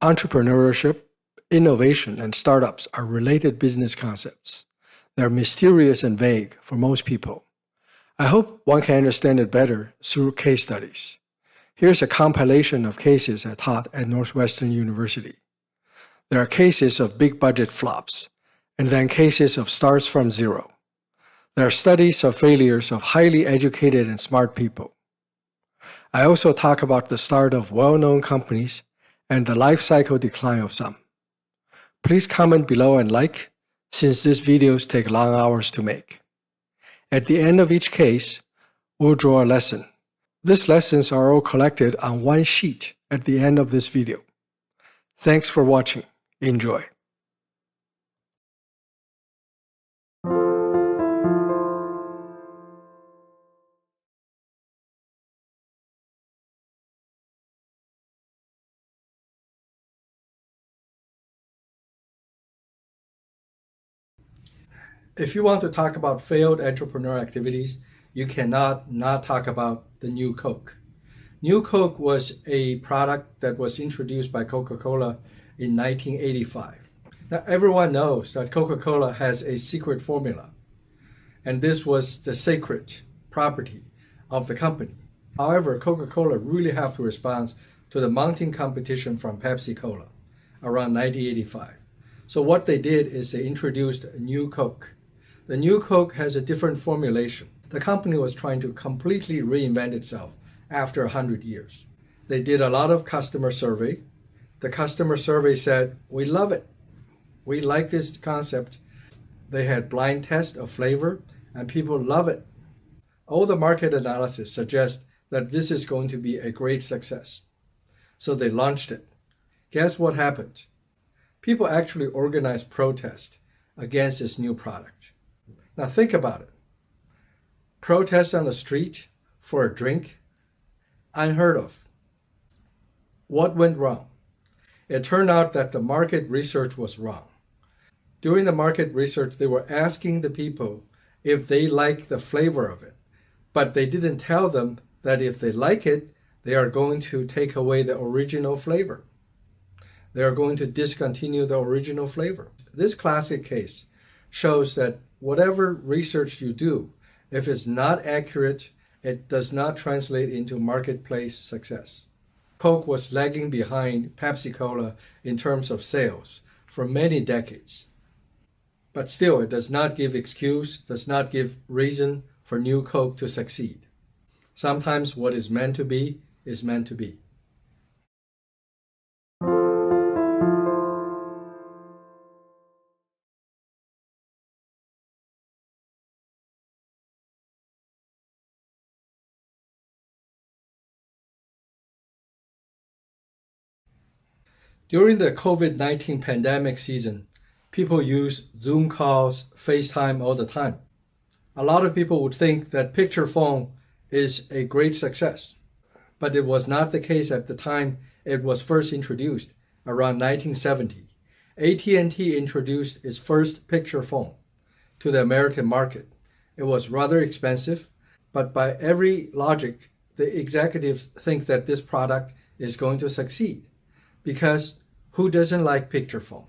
Entrepreneurship, innovation, and startups are related business concepts. They're mysterious and vague for most people. I hope one can understand it better through case studies. Here's a compilation of cases I taught at Northwestern University. There are cases of big budget flops, and then cases of starts from zero. There are studies of failures of highly educated and smart people. I also talk about the start of well-known companies and the life cycle decline of some. Please comment below and like, since these videos take long hours to make. At the end of each case, we'll draw a lesson. These lessons are all collected on one sheet at the end of this video. Thanks for watching. Enjoy. If you want to talk about failed entrepreneur activities, you cannot not talk about the New Coke. New Coke was a product that was introduced by Coca-Cola in 1985. Now, everyone knows that Coca-Cola has a secret formula, and this was the sacred property of the company. However, Coca-Cola really have to respond to the mounting competition from Pepsi-Cola around 1985. So what they did is they introduced a New Coke. The New Coke has a different formulation. The company was trying to completely reinvent itself after 100 years. They did a lot of customer survey. The customer survey said, "We love it. We like this concept." They had blind test of flavor, and people love it. All the market analysis suggests that this is going to be a great success. So they launched it. Guess what happened? People actually organized protest against this new product. Now think about it. Protest on the street for a drink? Unheard of. What went wrong? It turned out that the market research was wrong. During the market research, they were asking the people if they like the flavor of it, but they didn't tell them that if they like it, they are going to take away the original flavor. They are going to discontinue the original flavor. This classic case shows that whatever research you do, if it's not accurate, it does not translate into marketplace success. Coke was lagging behind Pepsi-Cola in terms of sales for many decades. But still, it does not give excuse, does not give reason for New Coke to succeed. Sometimes what is meant to be is meant to be. During the COVID-19 pandemic season, people use Zoom calls, FaceTime all the time. A lot of people would think that picture phone is a great success, but it was not the case at the time it was first introduced, around 1970. AT&T introduced its first picture phone to the American market. It was rather expensive, but by every logic, the executives think that this product is going to succeed. Because who doesn't like picture phone?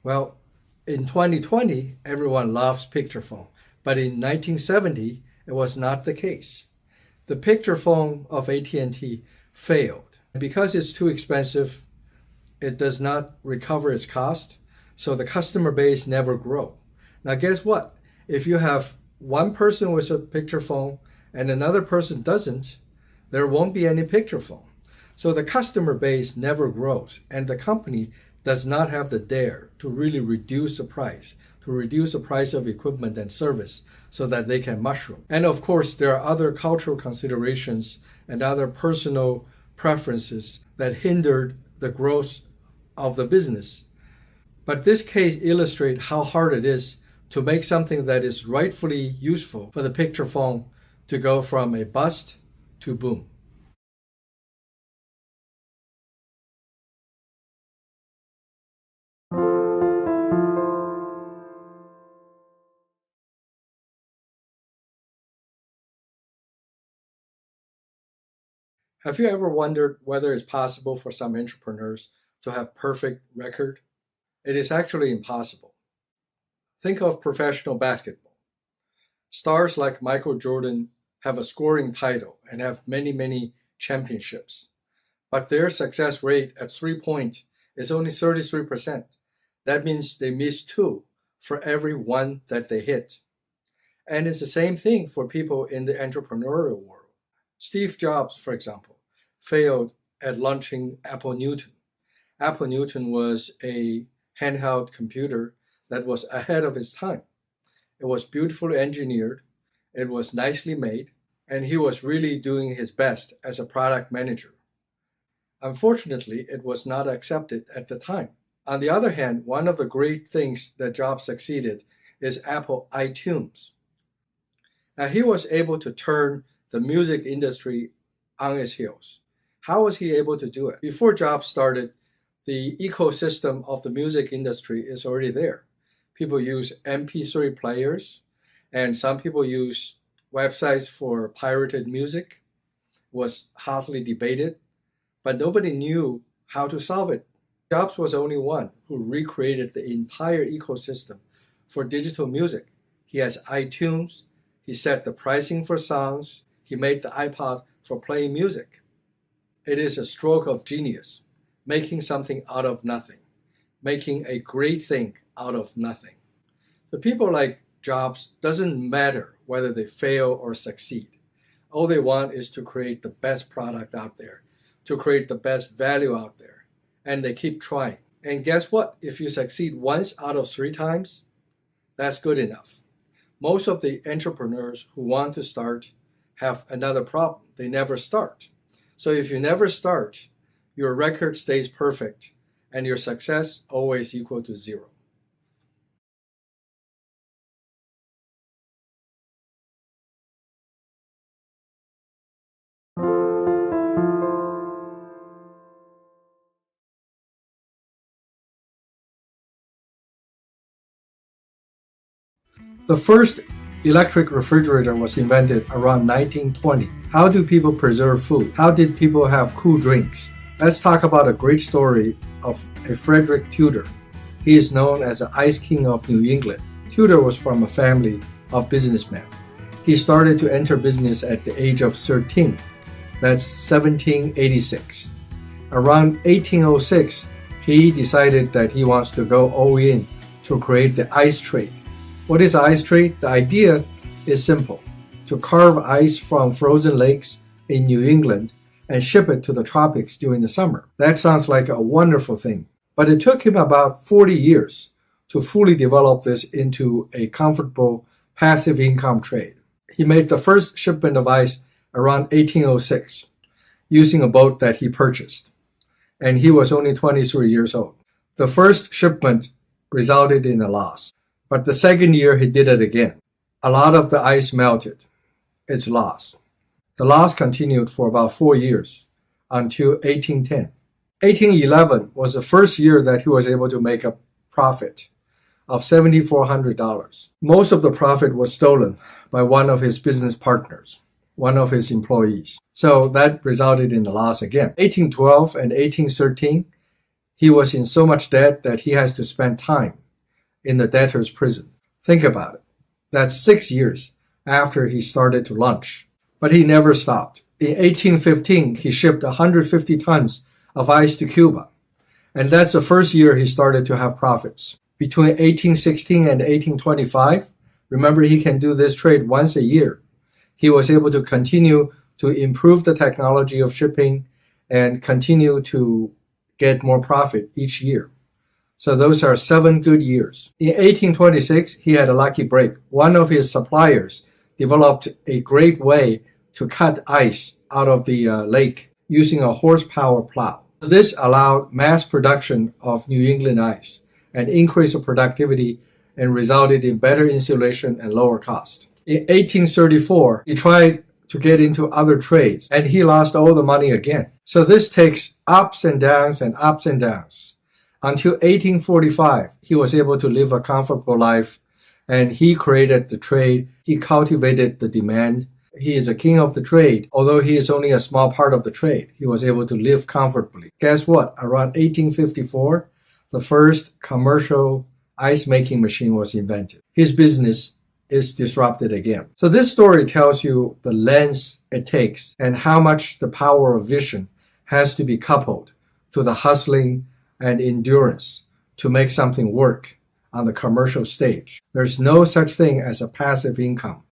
Well, in 2020, everyone loves picture phone. But in 1970, it was not the case. The picture phone of AT&T failed. Because it's too expensive, it does not recover its cost, so the customer base never grow. Now guess what? If you have one person with a picture phone and another person doesn't, there won't be any picture phone. So the customer base never grows, and the company does not have the dare to really reduce the price, of equipment and service so that they can mushroom. And of course, there are other cultural considerations and other personal preferences that hindered the growth of the business. But this case illustrates how hard it is to make something that is rightfully useful for the picture phone to go from a bust to boom. Have you ever wondered whether it's possible for some entrepreneurs to have perfect record? It is actually impossible. Think of professional basketball. Stars like Michael Jordan have a scoring title and have many, many championships. But their success rate at 3-point is only 33%. That means they miss two for every one that they hit. And it's the same thing for people in the entrepreneurial world. Steve Jobs, for example, failed at launching Apple Newton. Apple Newton was a handheld computer that was ahead of its time. It was beautifully engineered, it was nicely made, and he was really doing his best as a product manager. Unfortunately, it was not accepted at the time. On the other hand, one of the great things that Jobs succeeded is Apple iTunes. Now, he was able to turn the music industry on its heels. How was he able to do it? Before Jobs started, the ecosystem of the music industry is already there. People use MP3 players, and some people use websites for pirated music. It was hotly debated, but nobody knew how to solve it. Jobs was the only one who recreated the entire ecosystem for digital music. He has iTunes, he set the pricing for songs, he made the iPod for playing music. It is a stroke of genius, making something out of nothing, making a great thing out of nothing. The people like Jobs, doesn't matter whether they fail or succeed. All they want is to create the best product out there, to create the best value out there, and they keep trying. And guess what? If you succeed once out of 3 times, that's good enough. Most of the entrepreneurs who want to start have another problem. They never start. So if you never start, your record stays perfect and your success always equal to 0. The first electric refrigerator was invented around 1920. How do people preserve food? How did people have cool drinks? Let's talk about a great story of a Frederick Tudor. He is known as the Ice King of New England. Tudor was from a family of businessmen. He started to enter business at the age of 13. That's 1786. Around 1806, he decided that he wants to go all in to create the ice trade. What is ice trade? The idea is simple: to carve ice from frozen lakes in New England and ship it to the tropics during the summer. That sounds like a wonderful thing. But it took him about 40 years to fully develop this into a comfortable passive income trade. He made the first shipment of ice around 1806 using a boat that he purchased, and he was only 23 years old. The first shipment resulted in a loss, but the second year he did it again. A lot of the ice melted. It's lost. The loss continued for about 4 years until 1810. 1811 was the first year that he was able to make a profit of $7,400. Most of the profit was stolen by one of his business partners, one of his employees. So that resulted in a loss again. 1812 and 1813, he was in so much debt that he has to spend time in the debtor's prison. Think about it. That's 6 years after he started to launch. But he never stopped. In 1815, he shipped 150 tons of ice to Cuba. And that's the first year he started to have profits. Between 1816 and 1825, remember, he can do this trade once a year. He was able to continue to improve the technology of shipping and continue to get more profit each year. So those are 7 good years. In 1826, he had a lucky break. One of his suppliers developed a great way to cut ice out of the lake using a horsepower plow. This allowed mass production of New England ice and increase of productivity and resulted in better insulation and lower cost. In 1834, he tried to get into other trades and he lost all the money again. So this takes ups and downs and ups and downs. Until 1845, he was able to live a comfortable life and he created the trade, he cultivated the demand, He is a king of the trade. Although he is only a small part of the trade, he was able to live comfortably. Guess what? Around 1854, the first commercial ice making machine was invented. His business is disrupted again. So this story tells you the lens it takes and how much the power of vision has to be coupled to the hustling and endurance to make something work on the commercial stage. There's no such thing as a passive income.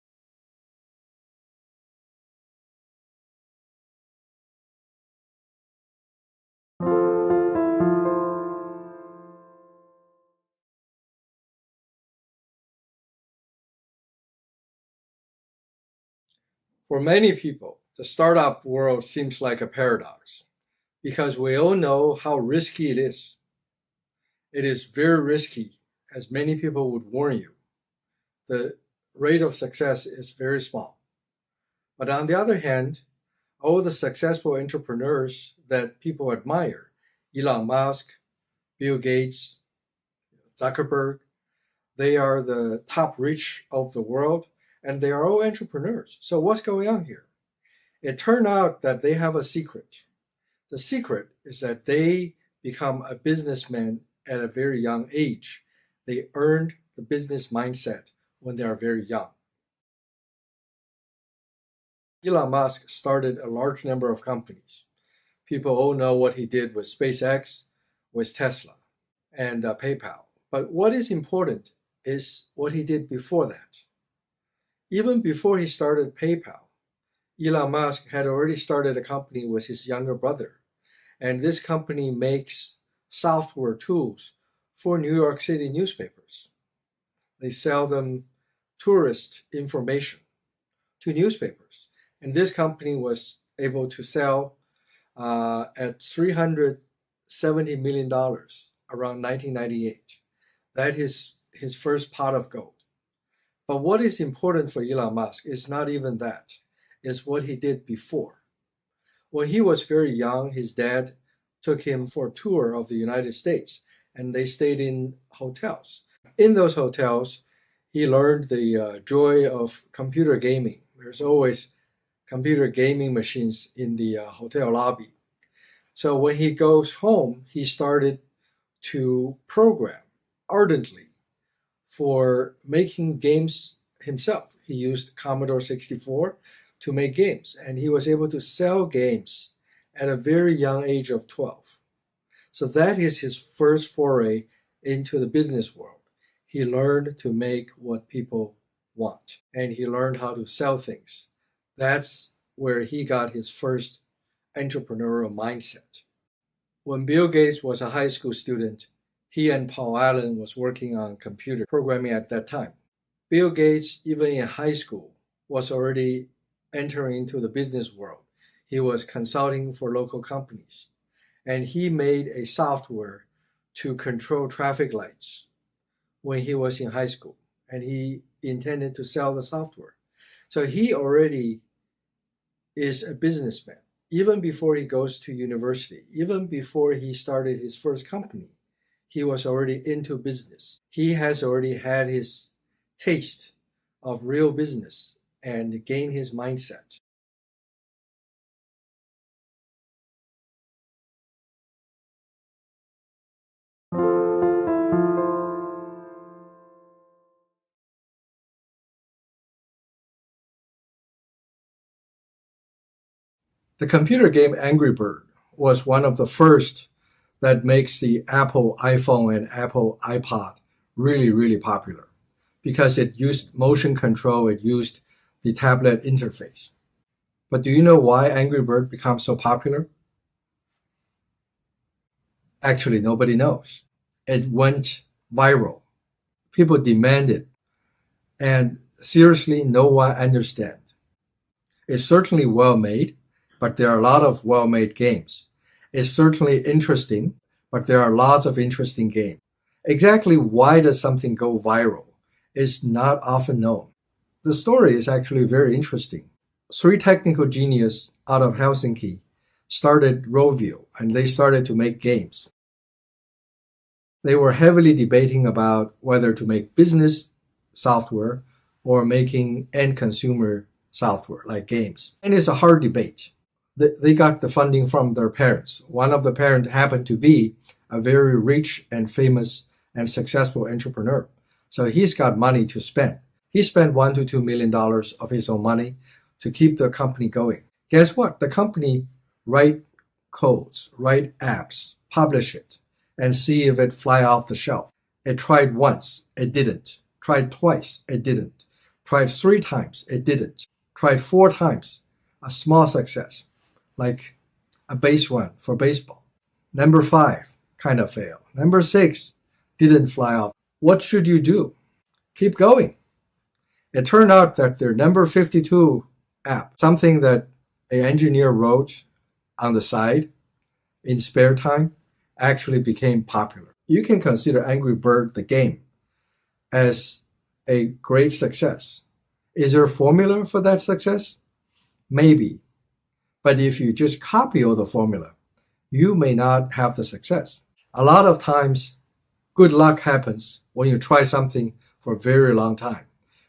For many people, the startup world seems like a paradox because we all know how risky it is. It is very risky, as many people would warn you. The rate of success is very small. But on the other hand, all the successful entrepreneurs that people admire, Elon Musk, Bill Gates, Zuckerberg, they are the top rich of the world, and they are all entrepreneurs. So what's going on here? It turned out that they have a secret. The secret is that they become a businessman at a very young age. They earned the business mindset when they are very young. Elon Musk started a large number of companies. People all know what he did with SpaceX, with Tesla, and PayPal. But what is important is what he did before that. Even before he started PayPal, Elon Musk had already started a company with his younger brother. And this company makes software tools for New York City newspapers. They sell them tourist information to newspapers. And this company was able to sell at $370 million around 1998. That is his first pot of gold. But what is important for Elon Musk is not even that. It's what he did before. When he was very young, his dad took him for a tour of the United States, and they stayed in hotels. In those hotels, he learned the joy of computer gaming. There's always computer gaming machines in the hotel lobby. So when he goes home, he started to program ardently for making games himself. He used Commodore 64 to make games, and he was able to sell games at a very young age of 12. So that is his first foray into the business world. He learned to make what people want, and he learned how to sell things. That's where he got his first entrepreneurial mindset. When Bill Gates was a high school student, he and Paul Allen was working on computer programming at that time. Bill Gates, even in high school, was already entering into the business world. He was consulting for local companies, and he made a software to control traffic lights when he was in high school, and he intended to sell the software. So he already is a businessman. Even before he goes to university, even before he started his first company, he was already into business. He has already had his taste of real business and gained his mindset. The computer game Angry Bird was one of the first that makes the Apple iPhone and Apple iPod really, really popular because it used motion control, it used the tablet interface. But do you know why Angry Bird becomes so popular? Actually, nobody knows. It went viral. People demand it. And seriously, no one understands. It's certainly well made, but there are a lot of well made games. It's certainly interesting, but there are lots of interesting games. Exactly why does something go viral is not often known. The story is actually very interesting. Three technical geniuses out of Helsinki started Rovio, and they started to make games. They were heavily debating about whether to make business software or making end consumer software like games. And it's a hard debate. They got the funding from their parents. One of the parents happened to be a very rich and famous and successful entrepreneur. So he's got money to spend. He spent $1 to $2 million of his own money to keep the company going. Guess what? The company write codes, write apps, publish it, and see if it fly off the shelf. It tried once, it didn't. Tried twice, it didn't. Tried 3 times, it didn't. Tried 4 times, a small success, like a base run for baseball. Number 5, kind of failed. Number 6, didn't fly off. What should you do? Keep going. It turned out that their number 52 app, something that an engineer wrote on the side in spare time, actually became popular. You can consider Angry Bird, the game, as a great success. Is there a formula for that success? Maybe. But if you just copy all the formula, you may not have the success. A lot of times, good luck happens when you try something for a very long time.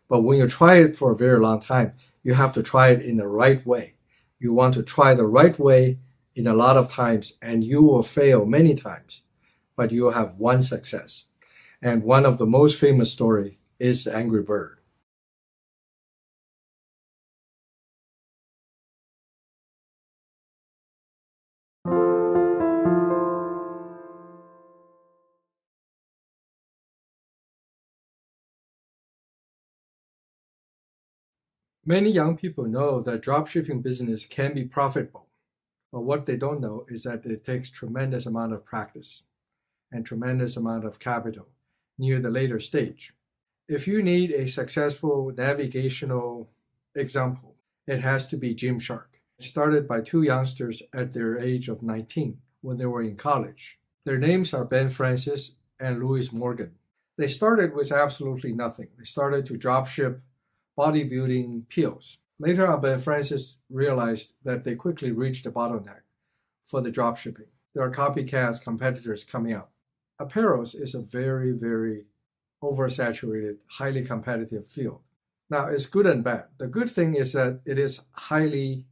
But when you try it for a very long time, you have to try it in the right way. You want to try the right way in a lot of times, and you will fail many times, but you will have one success. And one of the most famous story is Angry Bird. Many young people know that dropshipping business can be profitable, but what they don't know is that it takes tremendous amount of practice and tremendous amount of capital near the later stage. If you need a successful navigational example, it has to be Gymshark. It started by 2 youngsters at their age of 19 when they were in college. Their names are Ben Francis and Louis Morgan. They started with absolutely nothing. They started to dropship bodybuilding pills. Later on, Ben Francis realized that they quickly reached the bottleneck for the dropshipping. There are copycats, competitors coming up. Apparels is a very, very oversaturated, highly competitive field. Now, it's good and bad. The good thing is that it is highly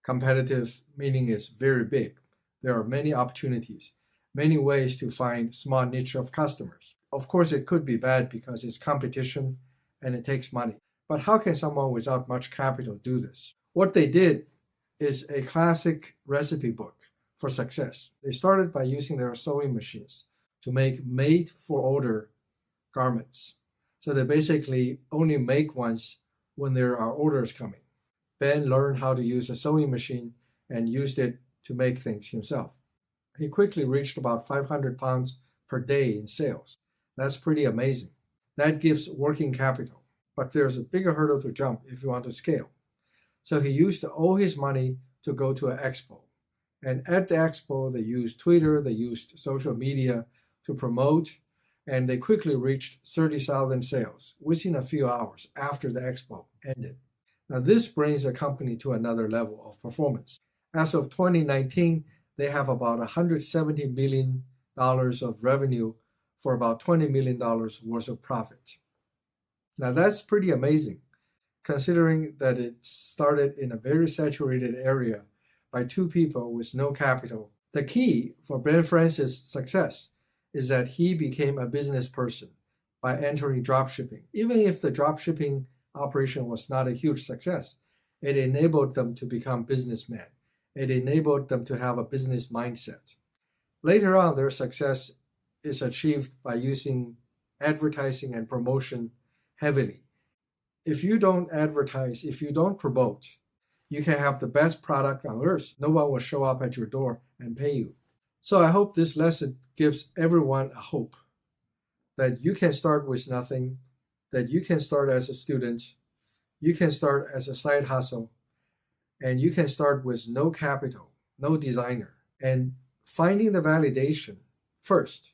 competitive, meaning it's very big. There are many opportunities, many ways to find small niche of customers. Of course, it could be bad because it's competition and it takes money. But how can someone without much capital do this? What they did is a classic recipe book for success. They started by using their sewing machines to make made-for-order garments. So they basically only make ones when there are orders coming. Ben learned how to use a sewing machine and used it to make things himself. He quickly reached about 500 pounds per day in sales. That's pretty amazing. That gives working capital. But there's a bigger hurdle to jump if you want to scale. So he used all his money to go to an expo. And at the expo, they used Twitter, they used social media to promote, and they quickly reached 30,000 sales within a few hours after the expo ended. Now, this brings the company to another level of performance. As of 2019, they have about $170 million of revenue for about $20 million worth of profit. Now, that's pretty amazing, considering that it started in a very saturated area by 2 people with no capital. The key for Ben Francis' success is that he became a business person by entering dropshipping. Even if the dropshipping operation was not a huge success, it enabled them to become businessmen. It enabled them to have a business mindset. Later on, their success is achieved by using advertising and promotion heavily. If you don't advertise, if you don't promote, you can have the best product on earth. No one will show up at your door and pay you. So I hope this lesson gives everyone a hope that you can start with nothing, that you can start as a student, you can start as a side hustle, and you can start with no capital, no designer, and finding the validation first,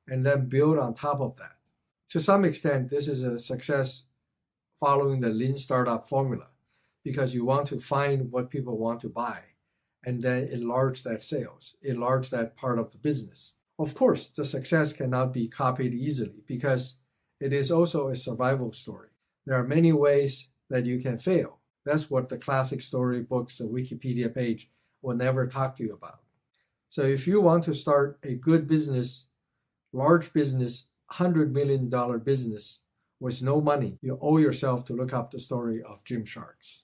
and then build on top of that. To some extent, this is a success following the lean startup formula, because you want to find what people want to buy and then enlarge that sales, enlarge that part of the business. Of course, the success cannot be copied easily because it is also a survival story. There are many ways that you can fail. That's what the classic story books, a Wikipedia page will never talk to you about. So if you want to start a good business, large business, $100 million business with no money, you owe yourself to look up the story of Gymsharks.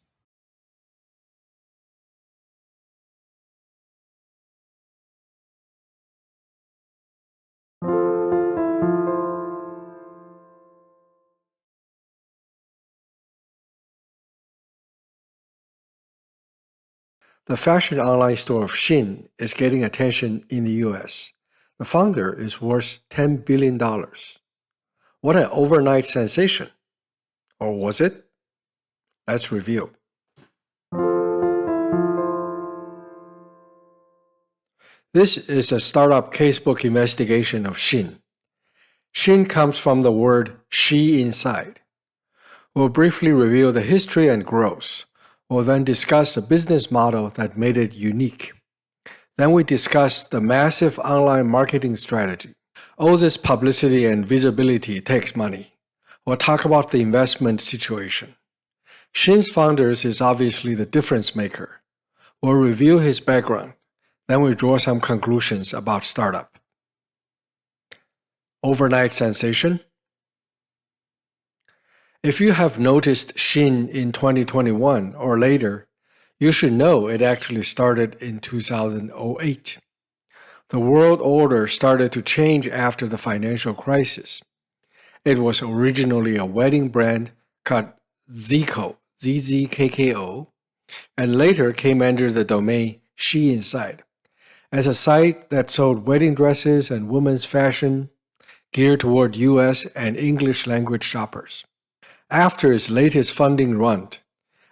The fashion online store of Shein is getting attention in the US. The founder is worth $10 billion. What an overnight sensation! Or was it? Let's review. This is a startup casebook investigation of Shein. Shein comes from the word she inside. We'll briefly review the history and growth. We'll then discuss the business model that made it unique. Then we discuss the massive online marketing strategy. All this publicity and visibility takes money. We'll talk about the investment situation. Shein's founder is obviously the difference maker. We'll review his background. Then we draw some conclusions about startup. Overnight sensation? If you have noticed Shein in 2021 or later, you should know it actually started in 2008. The world order started to change after the financial crisis. It was originally a wedding brand called Zico, ZZKKO, and later came under the domain She Inside, as a site that sold wedding dresses and women's fashion geared toward US and English language shoppers. After its latest funding run,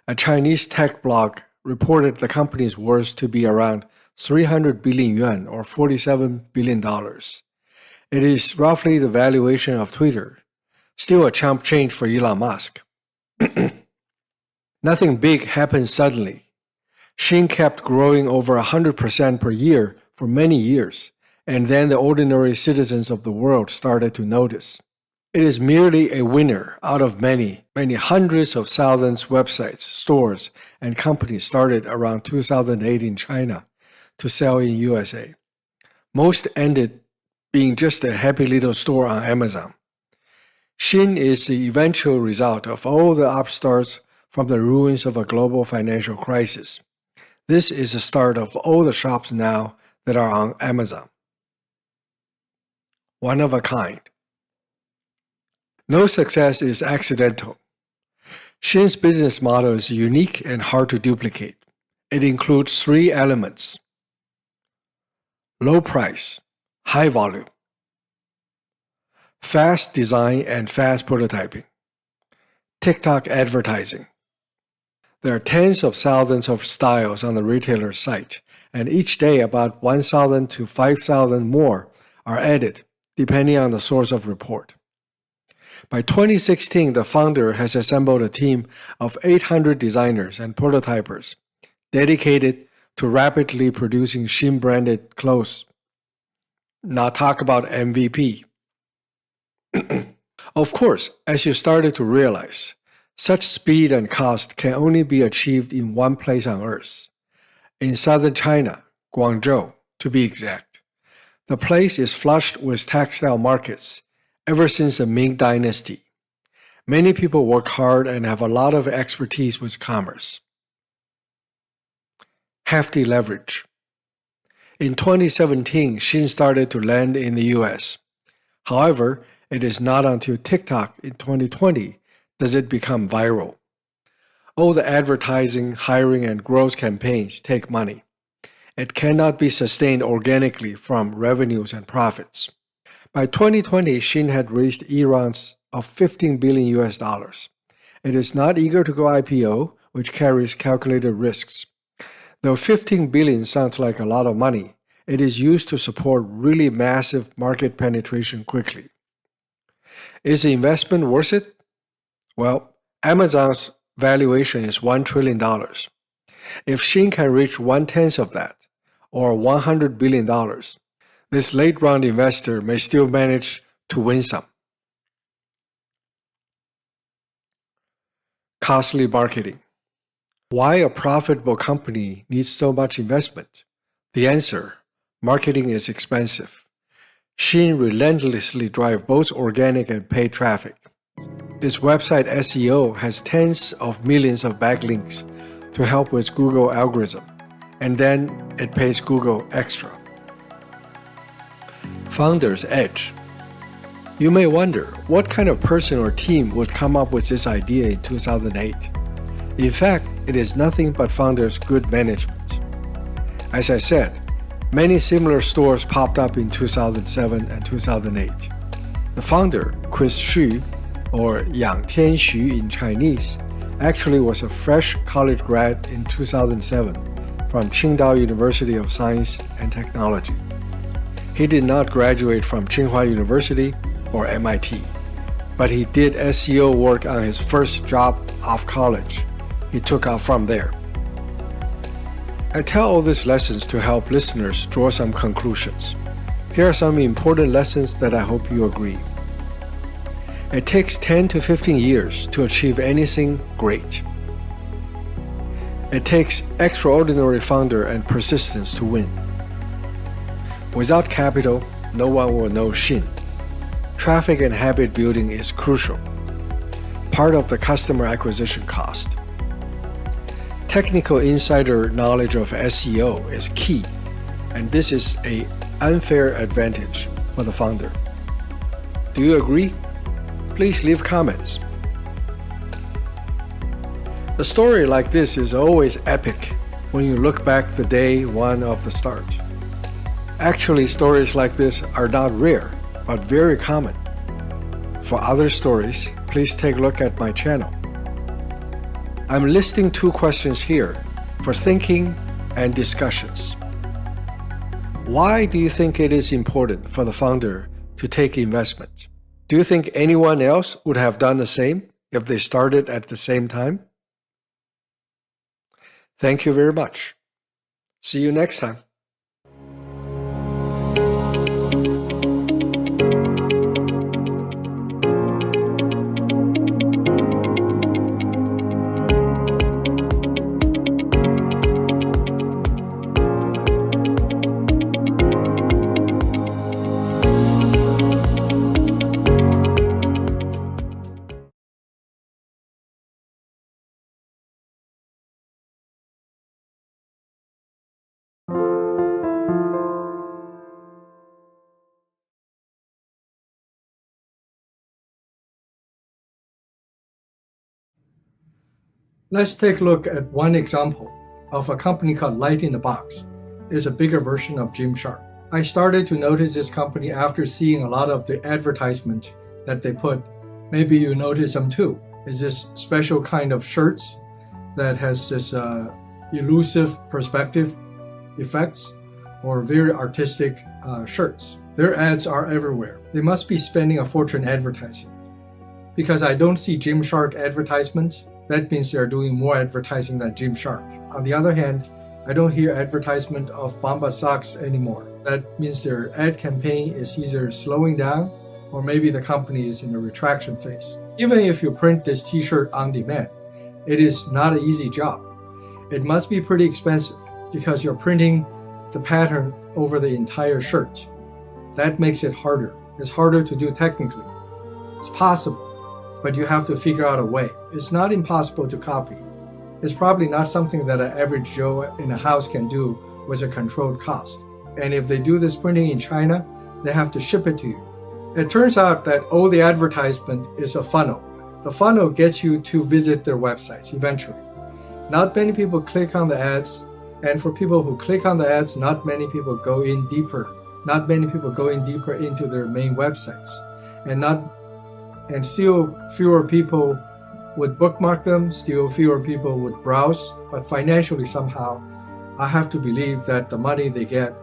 a Chinese tech blog reported the company's worth to be around 300 billion yuan or $47 billion. It is roughly the valuation of Twitter, still a chump change for Elon Musk. Nothing big happened suddenly. Shein kept growing over 100% per year for many years, and then the ordinary citizens of the world started to notice. It is merely a winner out of many hundreds of thousands of websites, stores, and companies started around 2008 in China to sell in USA. Most ended being just a happy little store on Amazon. Shein is the eventual result of all the upstarts from the ruins of a global financial crisis. This is the start of all the shops now that are on Amazon. One of a kind. No success is accidental. Shein's business model is unique and hard to duplicate. It includes three elements: low price, high volume, fast design and fast prototyping, TikTok advertising. There are tens of thousands of styles on the retailer's site, and each day about 1,000 to 5,000 more are added, depending on the source of report. By 2016, the founder has assembled a team of 800 designers and prototypers dedicated to rapidly producing Shein-branded clothes. Now talk about MVP. Of course, as you started to realize, such speed and cost can only be achieved in one place on Earth. In southern China, Guangzhou, to be exact. The place is flushed with textile markets ever since the Ming Dynasty. Many people work hard and have a lot of expertise with commerce. Hefty leverage. In 2017, Shein started to land in the US. However, it is not until TikTok in 2020 does it become viral. All the advertising, hiring, and growth campaigns take money. It cannot be sustained organically from revenues and profits. By 2020, Shein had reached E-rounds of 15 billion US dollars. It is not eager to go IPO, which carries calculated risks. Though 15 billion sounds like a lot of money, it is used to support really massive market penetration quickly. Is the investment worth it? Well, Amazon's valuation is $1 trillion. If Shein can reach 1/10 of that, or $100 billion, this late round investor may still manage to win some. Costly marketing. Why a profitable company needs so much investment? The answer: marketing is expensive. Shein relentlessly drives both organic and paid traffic. Its website SEO has tens of millions of backlinks to help with Google algorithm, and then it pays Google extra. Founder's edge. You may wonder what kind of person or team would come up with this idea in 2008. In fact, it is nothing but founders' good management. As I said, many similar stores popped up in 2007 and 2008. The founder, Chris Xu, or Yang Tianxu in Chinese, actually was a fresh college grad in 2007 from Qingdao University of Science and Technology. He did not graduate from Tsinghua University or MIT, but he did SEO work on his first job off college. He took off from there. I tell all these lessons to help listeners draw some conclusions. Here are some important lessons that I hope you agree. It takes 10 to 15 years to achieve anything great. It takes extraordinary founder and persistence to win. Without capital, no one will know Shein. Traffic and habit building is crucial, part of the customer acquisition cost. Technical insider knowledge of SEO is key, and this is an unfair advantage for the founder. Do you agree? Please leave comments. A story like this is always epic when you look back the day one of the start. Actually, stories like this are not rare, but very common. For other stories, please take a look at my channel. I'm listing 2 questions here for thinking and discussions. Why do you think it is important for the founder to take investment? Do you think anyone else would have done the same if they started at the same time? Thank you very much. See you next time. Let's take a look at one example of a company called Light in the Box. It's a bigger version of Gymshark. I started to notice this company after seeing a lot of the advertisement that they put. Maybe you notice them too. It's this special kind of shirts that has this elusive perspective effects or very artistic shirts. Their ads are everywhere. They must be spending a fortune advertising. Because I don't see Gymshark advertisements, that means they're doing more advertising than Gymshark. On the other hand, I don't hear advertisement of Bombas socks anymore. That means their ad campaign is either slowing down or maybe the company is in a retraction phase. Even if you print this t-shirt on demand, it is not an easy job. It must be pretty expensive because you're printing the pattern over the entire shirt. That makes it harder. It's harder to do technically. It's possible, but you have to figure out a way. It's not impossible to copy. It's probably not something that an average Joe in a house can do with a controlled cost. And if they do this printing in China, they have to ship it to you. It turns out that all the advertisement is a funnel. The funnel gets you to visit their websites eventually. Not many people click on the ads, and for people who click on the ads, not many people go in deeper. Not many people go in deeper into their main websites. And still fewer people would bookmark them, still fewer people would browse, but financially somehow, I have to believe that the money they get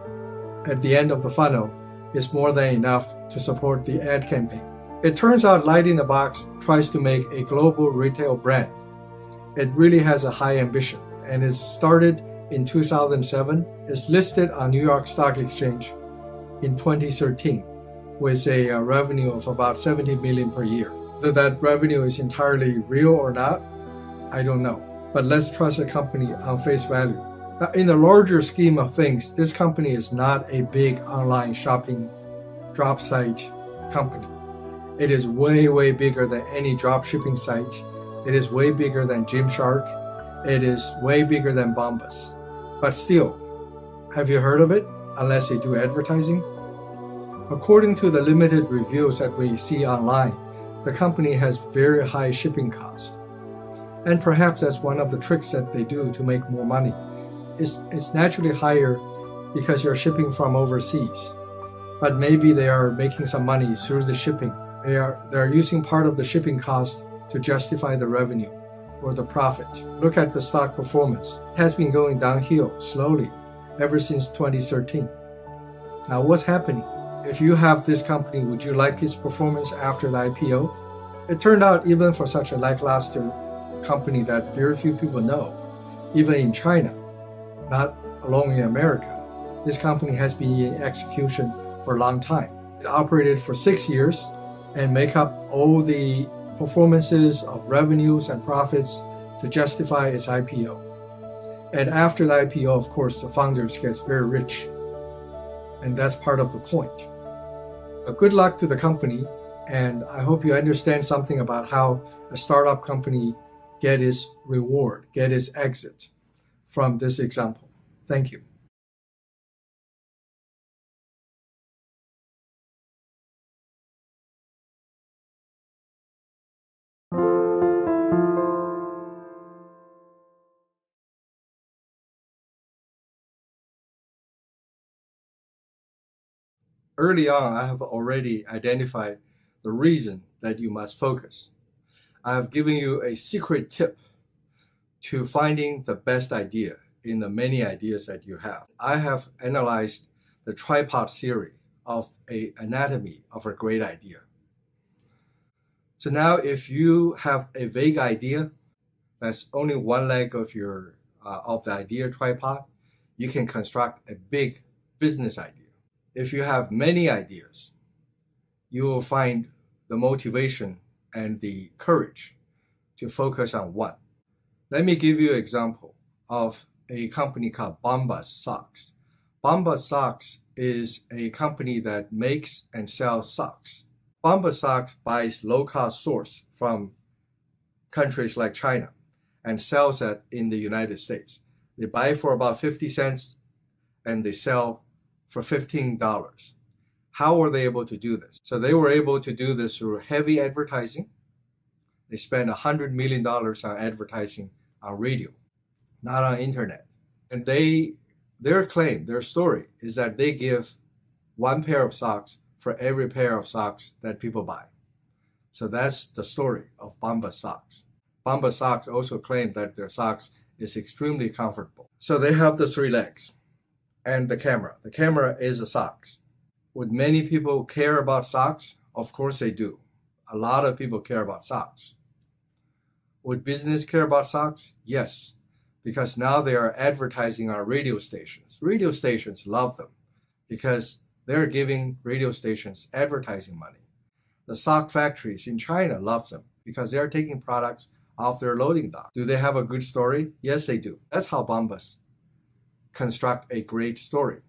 at the end of the funnel is more than enough to support the ad campaign. It turns out Light in the Box tries to make a global retail brand. It really has a high ambition, and it started in 2007. It's listed on New York Stock Exchange in 2013. With a revenue of about 70 million per year. Whether that revenue is entirely real or not, I don't know. but let's trust a company on face value. Now, in the larger scheme of things, this company is not a big online shopping drop site company. It is way, way bigger than any drop shipping site. It is way bigger than Gymshark. It is way bigger than Bombas. But still, have you heard of it? Unless they do advertising? According to the limited reviews that we see online, the company has very high shipping costs. And perhaps that's one of the tricks that they do to make more money. It's naturally higher because you're shipping from overseas. But maybe they are making some money through the shipping. They're using part of the shipping cost to justify the revenue or the profit. Look at the stock performance. It has been going downhill slowly ever since 2013. Now what's happening? If you have this company, would you like its performance after the IPO? It turned out even for such a lackluster company that very few people know, even in China, not alone in America, this company has been in execution for a long time. It operated for 6 years and make up all the performances of revenues and profits to justify its IPO. And after the IPO, of course, the founders gets very rich. And that's part of the point. Good luck to the company, and I hope you understand something about how a startup company get its reward, get its exit from this example. Thank you. Early on, I have already identified the reason that you must focus. I have given you a secret tip to finding the best idea in the many ideas that you have. I have analyzed the tripod theory of an anatomy of a great idea. So now if you have a vague idea, that's only one leg of the idea tripod, you can construct a big business idea. If you have many ideas, you will find the motivation and the courage to focus on one. Let me give you an example of a company called Bombas socks. Bombas socks is a company that makes and sells socks. Bombas socks buys low-cost source from countries like China and sells it in the United States. They buy for about 50 cents and they sell for $15. How were they able to do this? So they were able to do this through heavy advertising. They spent $100 million on advertising on radio, not on internet. And their claim, their story is that they give one pair of socks for every pair of socks that people buy. So that's the story of Bombas socks. Bombas socks also claim that their socks is extremely comfortable. So they have the 3 legs and the camera. The camera is the socks. Would many people care about socks? Of course they do. A lot of people care about socks. Would business care about socks? Yes, because now they are advertising on radio stations. Radio stations love them because they're giving radio stations advertising money. The sock factories in China love them because they're taking products off their loading dock. Do they have a good story? Yes, they do. That's how Bombas construct a great story.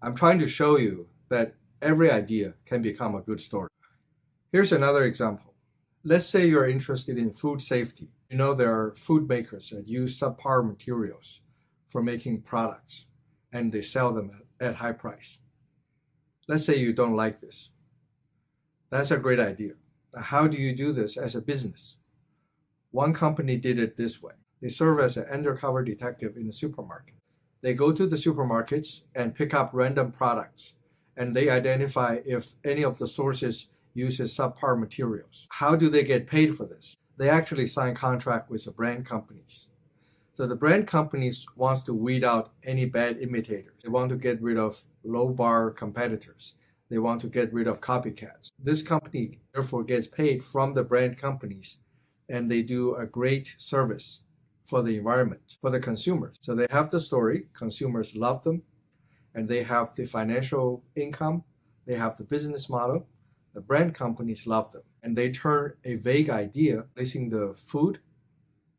I'm trying to show you that every idea can become a good story. Here's another example. Let's say you're interested in food safety. You know there are food makers that use subpar materials for making products and they sell them at high price. Let's say you don't like this. That's a great idea. How do you do this as a business? One company did it this way. They serve as an undercover detective in the supermarket. They go to the supermarkets and pick up random products, and they identify if any of the sources uses subpar materials. How do they get paid for this? They actually sign contract with the brand companies. So the brand companies want to weed out any bad imitators. They want to get rid of low bar competitors. They want to get rid of copycats. This company therefore gets paid from the brand companies, and they do a great service for the environment, for the consumers. So they have the story, consumers love them, and they have the financial income, they have the business model, the brand companies love them. And they turn a vague idea, placing the food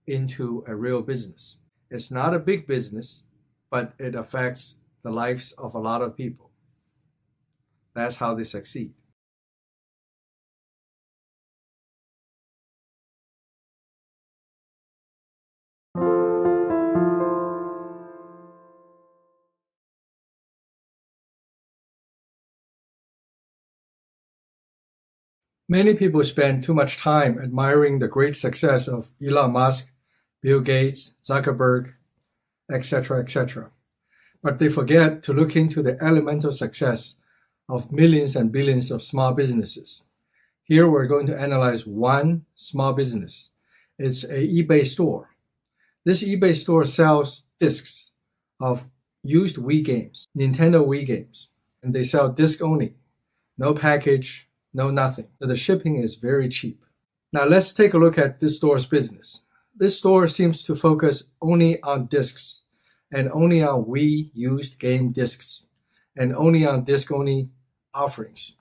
into a real business. It's not a big business, but it affects the lives of a lot of people. That's how they succeed. Many people spend too much time admiring the great success of Elon Musk, Bill Gates, Zuckerberg, etc., etc. But they forget to look into the elemental success of millions and billions of small businesses. Here we're going to analyze one small business. It's an eBay store. This eBay store sells discs of used Wii games, Nintendo Wii games, and they sell disc only, no package, no nothing. So the shipping is very cheap. Now let's take a look at this store's business. This store seems to focus only on discs and only on Wii used game discs and only on disc-only offerings.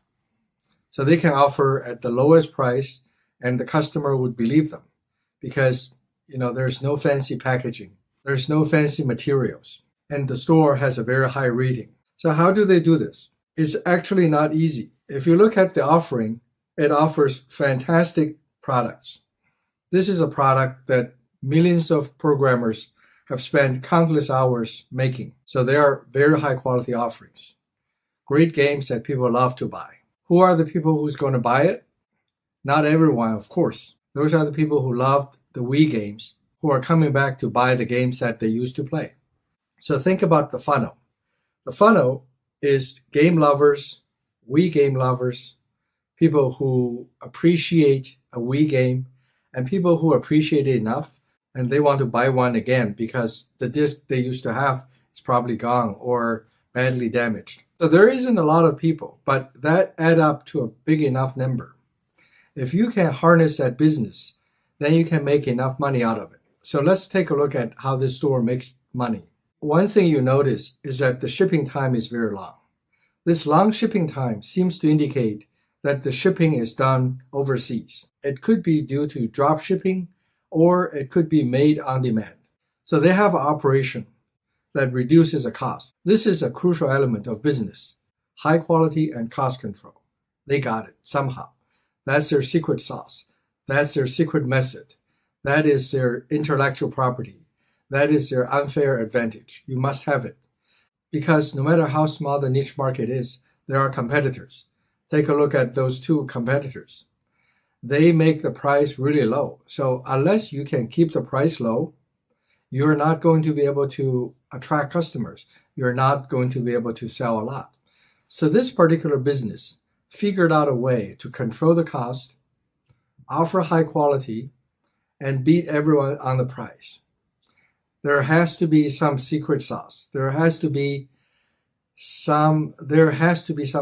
So they can offer at the lowest price and the customer would believe them because there's no fancy packaging, there's no fancy materials, and the store has a very high rating. So how do they do this? It's actually not easy. If you look at the offering, it offers fantastic products. This is a product that millions of programmers have spent countless hours making. So they are very high quality offerings. Great games that people love to buy. Who are the people who's going to buy it? Not everyone, of course. Those are the people who loved the Wii games, who are coming back to buy the games that they used to play. So think about the funnel. The funnel is game lovers, Wii game lovers, people who appreciate a Wii game, and people who appreciate it enough and they want to buy one again because the disc they used to have is probably gone or badly damaged. So there isn't a lot of people, but that add up to a big enough number. If you can harness that business, then you can make enough money out of it. So let's take a look at how this store makes money. One thing you notice is that the shipping time is very long. This long shipping time seems to indicate that the shipping is done overseas. It could be due to drop shipping or it could be made on demand. So they have an operation that reduces the cost. This is a crucial element of business, high quality and cost control. They got it somehow. That's their secret sauce. That's their secret method. That is their intellectual property. That is their unfair advantage. You must have it. Because no matter how small the niche market is, there are competitors. Take a look at those two competitors. They make the price really low. So unless you can keep the price low, you're not going to be able to attract customers. You're not going to be able to sell a lot. So this particular business figured out a way to control the cost, offer high quality, and beat everyone on the price. There has to be some secret sauce. There has to be some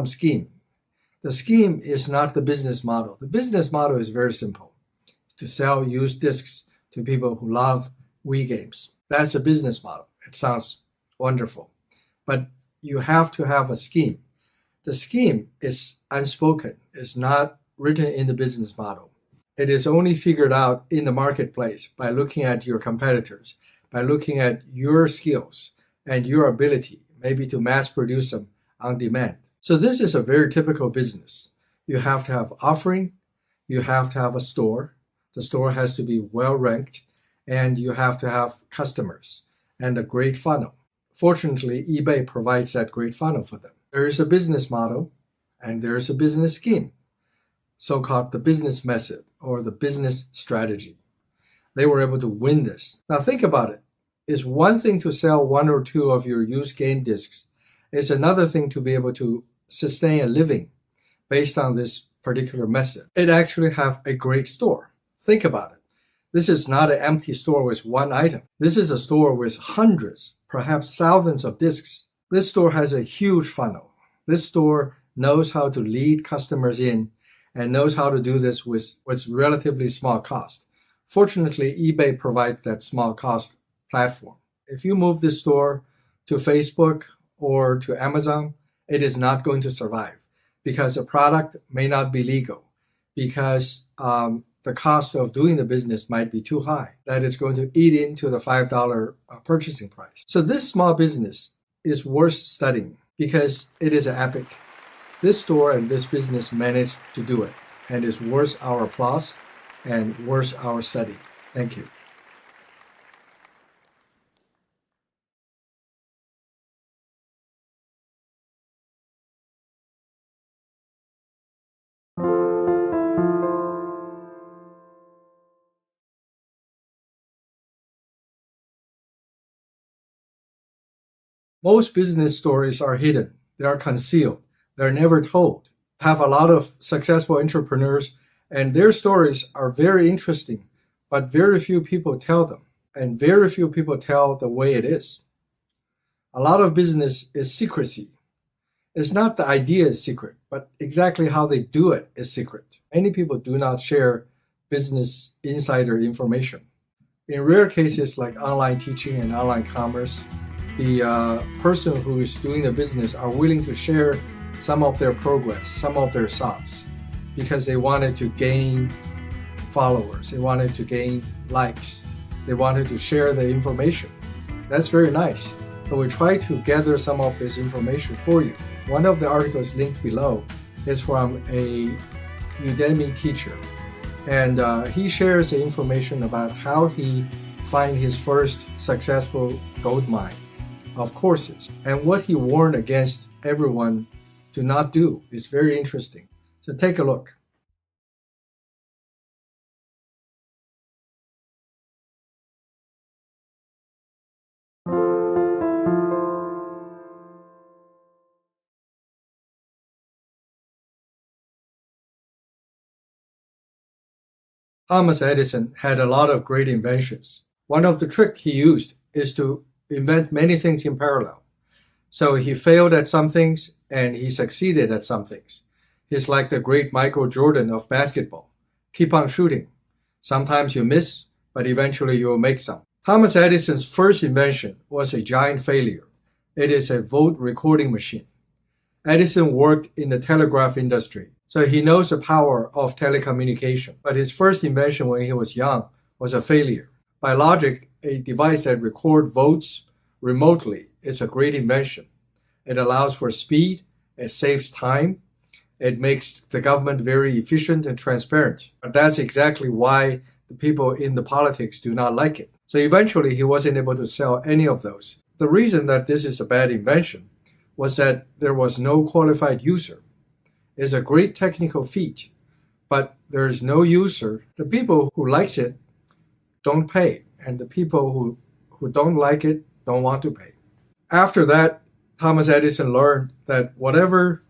scheme. The scheme is not the business model. The business model is very simple. To sell used discs to people who love Wii games. That's a business model. It sounds wonderful. But you have to have a scheme. The scheme is unspoken. It's not written in the business model. It is only figured out in the marketplace by looking at your competitors, by looking at your skills and your ability, maybe to mass produce them on demand. So this is a very typical business. You have to have offering, you have to have a store. The store has to be well ranked, and you have to have customers and a great funnel. Fortunately, eBay provides that great funnel for them. There is a business model and there is a business scheme, so-called the business method or the business strategy. They were able to win this. Now think about it. It's one thing to sell one or two of your used game discs. It's another thing to be able to sustain a living based on this particular method. It actually have a great store. Think about it. This is not an empty store with one item. This is a store with hundreds, perhaps thousands of discs. This store has a huge funnel. This store knows how to lead customers in and knows how to do this with relatively small cost. Fortunately, eBay provides that small cost platform. If you move this store to Facebook or to Amazon, it is not going to survive because the product may not be legal, because the cost of doing the business might be too high, that it's going to eat into the $5 purchasing price. So this small business is worth studying because it is an epic. This store and this business managed to do it, and is worth our applause and worth our study. Thank you. Most business stories are hidden. They are concealed. They're never told. I have a lot of successful entrepreneurs, and their stories are very interesting, but very few people tell them, and very few people tell the way it is. A lot of business is secrecy. It's not the idea is secret, but exactly how they do it is secret. Many people do not share business insider information. In rare cases like online teaching and online commerce, the person who is doing the business are willing to share some of their progress, some of their thoughts, because they wanted to gain followers, they wanted to gain likes, they wanted to share the information. That's very nice. So we try to gather some of this information for you. One of the articles linked below is from a Udemy teacher, and he shares the information about how he find his first successful gold mine of courses, and what he warned against everyone to not do is very interesting. So take a look. Thomas Edison had a lot of great inventions. One of the tricks he used is to invent many things in parallel. So he failed at some things and he succeeded at some things. He's like the great Michael Jordan of basketball. Keep on shooting. Sometimes you miss, but eventually you will make some. Thomas Edison's first invention was a giant failure. It is a vote recording machine. Edison worked in the telegraph industry, so he knows the power of telecommunication. But his first invention when he was young was a failure. By logic, a device that records votes remotely is a great invention. It allows for speed, it saves time, it makes the government very efficient and transparent. But that's exactly why the people in the politics do not like it. So eventually he wasn't able to sell any of those. The reason that this is a bad invention was that there was no qualified user. It's a great technical feat, but there is no user. The people who likes it don't pay, and the people who don't like it don't want to pay. After that, Thomas Edison learned that whatever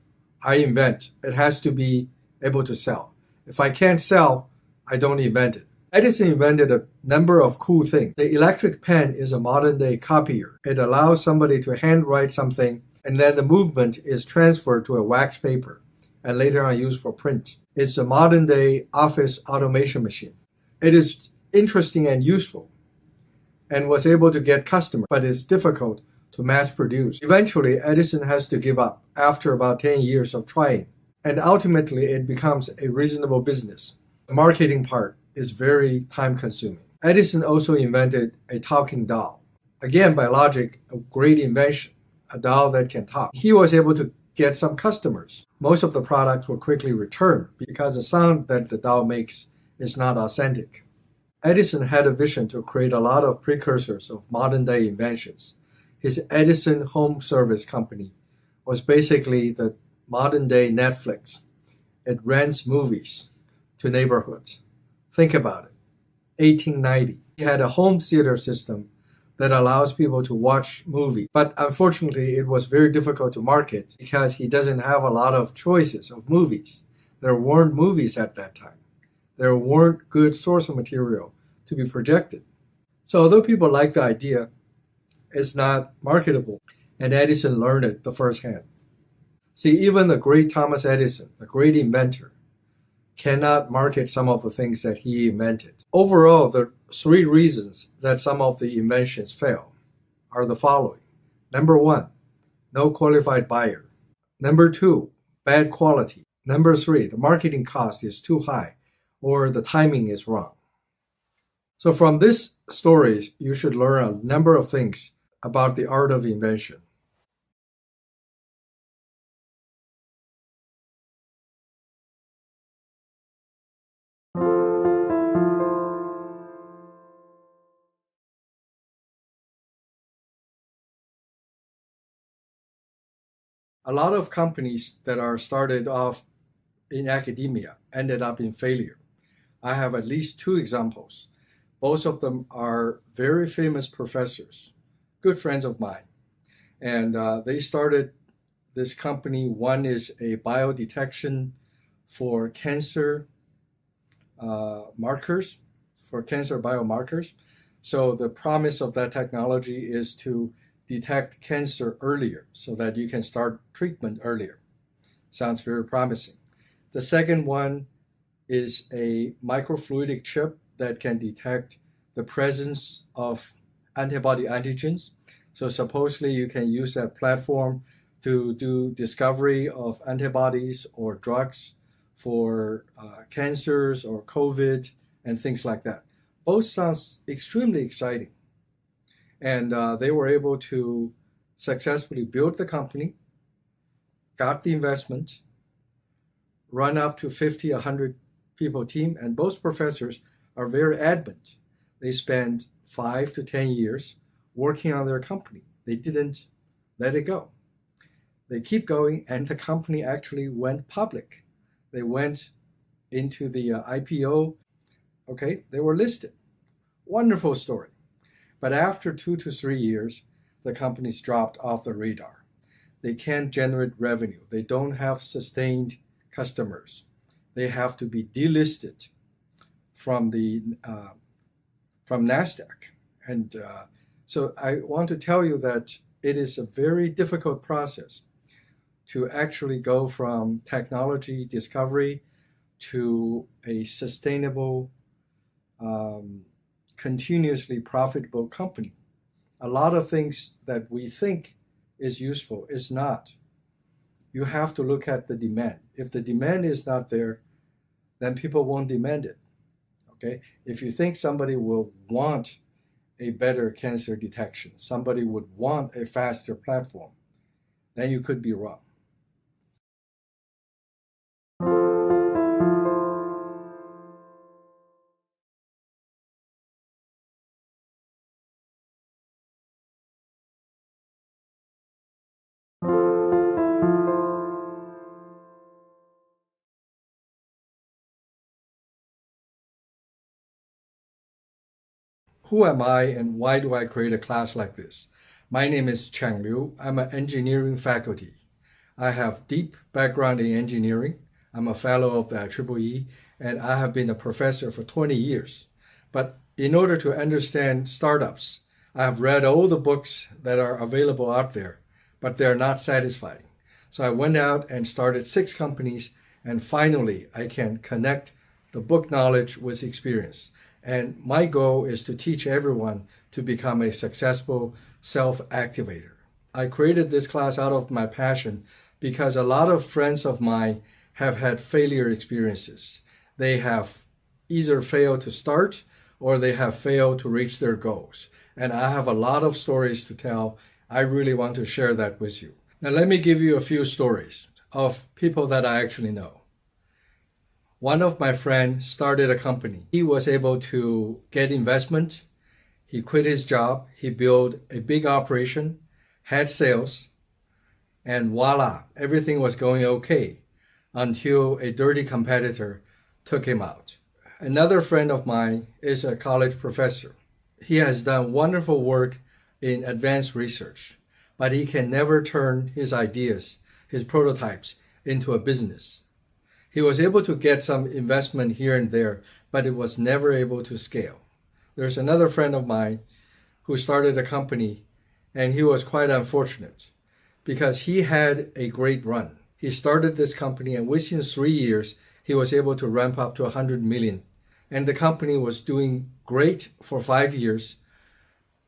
I invent, it has to be able to sell. If I can't sell, I don't invent it. Edison invented a number of cool things. The electric pen is a modern-day copier. It allows somebody to handwrite something, and then the movement is transferred to a wax paper and later on used for print. It's a modern-day office automation machine. It is interesting and useful and was able to get customers, but it's difficult to mass produce. Eventually, Edison has to give up after about 10 years of trying, and ultimately it becomes a reasonable business. The marketing part is very time-consuming. Edison also invented a talking doll. Again, by logic, a great invention, a doll that can talk. He was able to get some customers. Most of the products were quickly returned because the sound that the doll makes is not authentic. Edison had a vision to create a lot of precursors of modern-day inventions. His Edison Home Service Company was basically the modern-day Netflix. It rents movies to neighborhoods. Think about it. 1890. He had a home theater system that allows people to watch movies. But unfortunately, it was very difficult to market because he doesn't have a lot of choices of movies. There weren't movies at that time. There weren't good source of material to be projected. So although people like the idea, it's not marketable. And Edison learned it the first hand. See, even the great Thomas Edison, the great inventor, cannot market some of the things that he invented. Overall, the three reasons that some of the inventions fail are the following. Number one, no qualified buyer. Number two, bad quality. Number three, the marketing cost is too high. or the timing is wrong. So from this story, you should learn a number of things about the art of invention. A lot of companies that are started off in academia ended up in failure. I have at least two examples. Both of them are very famous professors, good friends of mine. And they started this company. One is a biodetection for cancer markers, for cancer biomarkers. So the promise of that technology is to detect cancer earlier so that you can start treatment earlier. Sounds very promising. The second one is a microfluidic chip that can detect the presence of antibody antigens. So supposedly you can use that platform to do discovery of antibodies or drugs for cancers or COVID and things like that. Both sounds extremely exciting. And they were able to successfully build the company, got the investment, run up to 50, 100 people team, and both professors are very adamant. They spent 5 to 10 years working on their company. They didn't let it go. They keep going, and the company actually went public. They went into the IPO. Okay, they were listed. Wonderful story. But after 2 to 3 years, the companies dropped off the radar. They can't generate revenue. They don't have sustained customers. They have to be delisted from NASDAQ. And so I want to tell you that it is a very difficult process to actually go from technology discovery to a sustainable, continuously profitable company. A lot of things that we think is useful is not. You have to look at the demand. If the demand is not there, then people won't demand it. Okay? If you think somebody will want a better cancer detection, somebody would want a faster platform, then you could be wrong. Who am I and why do I create a class like this? My name is Chang Liu. I'm an engineering faculty. I have deep background in engineering. I'm a fellow of the IEEE, and I have been a professor for 20 years. But in order to understand startups, I have read all the books that are available out there, but they're not satisfying. So I went out and started 6 companies, and finally I can connect the book knowledge with experience. And my goal is to teach everyone to become a successful self-activator. I created this class out of my passion because a lot of friends of mine have had failure experiences. They have either failed to start or they have failed to reach their goals. And I have a lot of stories to tell. I really want to share that with you. Now let me give you a few stories of people that I actually know. One of my friends started a company. He was able to get investment. He quit his job. He built a big operation, had sales, and voila, everything was going okay until a dirty competitor took him out. Another friend of mine is a college professor. He has done wonderful work in advanced research, but he can never turn his ideas, his prototypes, into a business. He was able to get some investment here and there, but it was never able to scale. There's another friend of mine who started a company, and he was quite unfortunate because he had a great run. He started this company, and within 3 years, he was able to ramp up to 100 million. And the company was doing great for 5 years,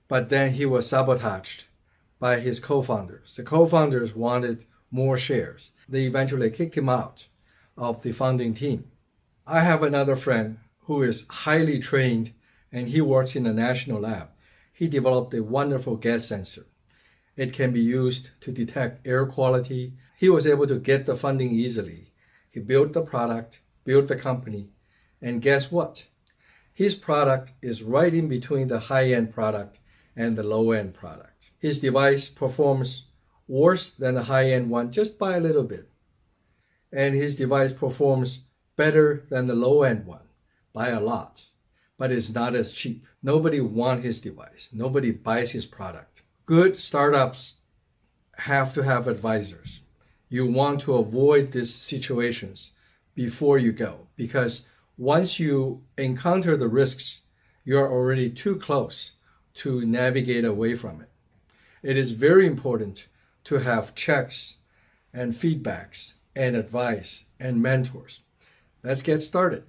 but then he was sabotaged by his co-founders. The co-founders wanted more shares. They eventually kicked him out of the founding team. I have another friend who is highly trained and he works in a national lab. He developed a wonderful gas sensor. It can be used to detect air quality. He was able to get the funding easily. He built the product, built the company, and guess what? His product is right in between the high-end product and the low-end product. His device performs worse than the high-end one just by a little bit. And his device performs better than the low-end one by a lot, but it's not as cheap. Nobody wants his device. Nobody buys his product. Good startups have to have advisors. You want to avoid these situations before you go, because once you encounter the risks, you're already too close to navigate away from it. It is very important to have checks and feedbacks and advice and mentors. Let's get started.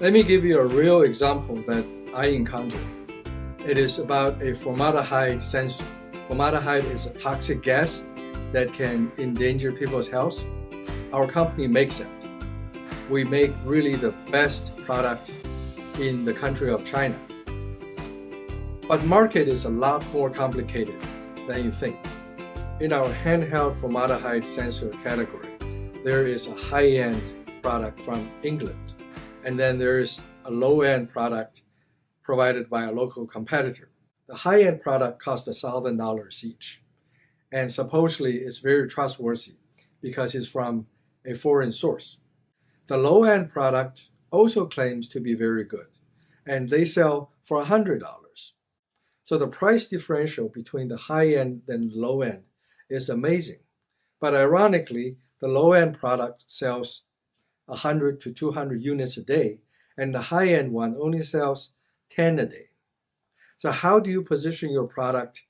Let me give you a real example that I encountered. It is about a formaldehyde sensor. Formaldehyde is a toxic gas that can endanger people's health. Our company makes it. We make really the best product in the country of China. But market is a lot more complicated than you think. In our handheld formaldehyde sensor category, there is a high-end product from England, and then there is a low-end product provided by a local competitor. The high-end product costs $1,000 each, and supposedly it's very trustworthy because it's from a foreign source. The low-end product also claims to be very good, and they sell for $100. So the price differential between the high-end and the low-end is amazing. But ironically, the low-end product sells 100 to 200 units a day, and the high-end one only sells 10 a day. So how do you position your product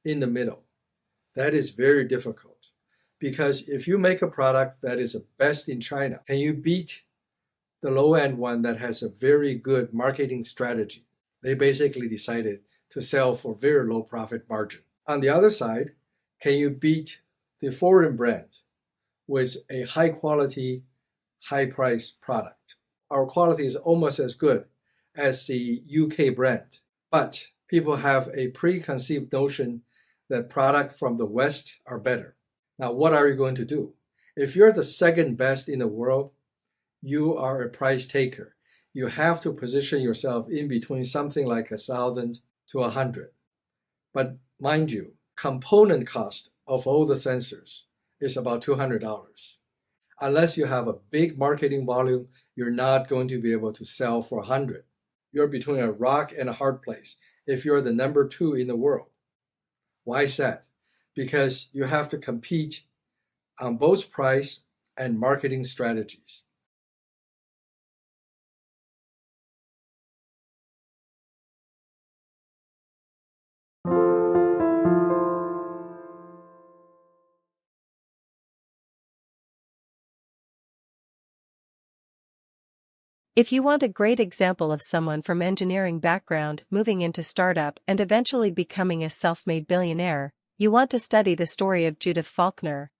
in the middle? That is very difficult, because if you make a product that is the best in China, can you beat the low-end one that has a very good marketing strategy? They basically decided to sell for very low profit margin. On the other side, can you beat the foreign brand with a high quality, high price product? Our quality is almost as good as the UK brand, but people have a preconceived notion that products from the West are better. Now, what are you going to do? If you're the second best in the world, you are a price taker. You have to position yourself in between something like 1,000 to 100. But mind you, component cost of all the sensors is about $200. Unless you have a big marketing volume, you're not going to be able to sell for 100. You're between a rock and a hard place if you're the number 2 in the world. Why is that? Because you have to compete on both price and marketing strategies. If you want a great example of someone from engineering background moving into startup and eventually becoming a self-made billionaire, you want to study the story of Judith Faulkner.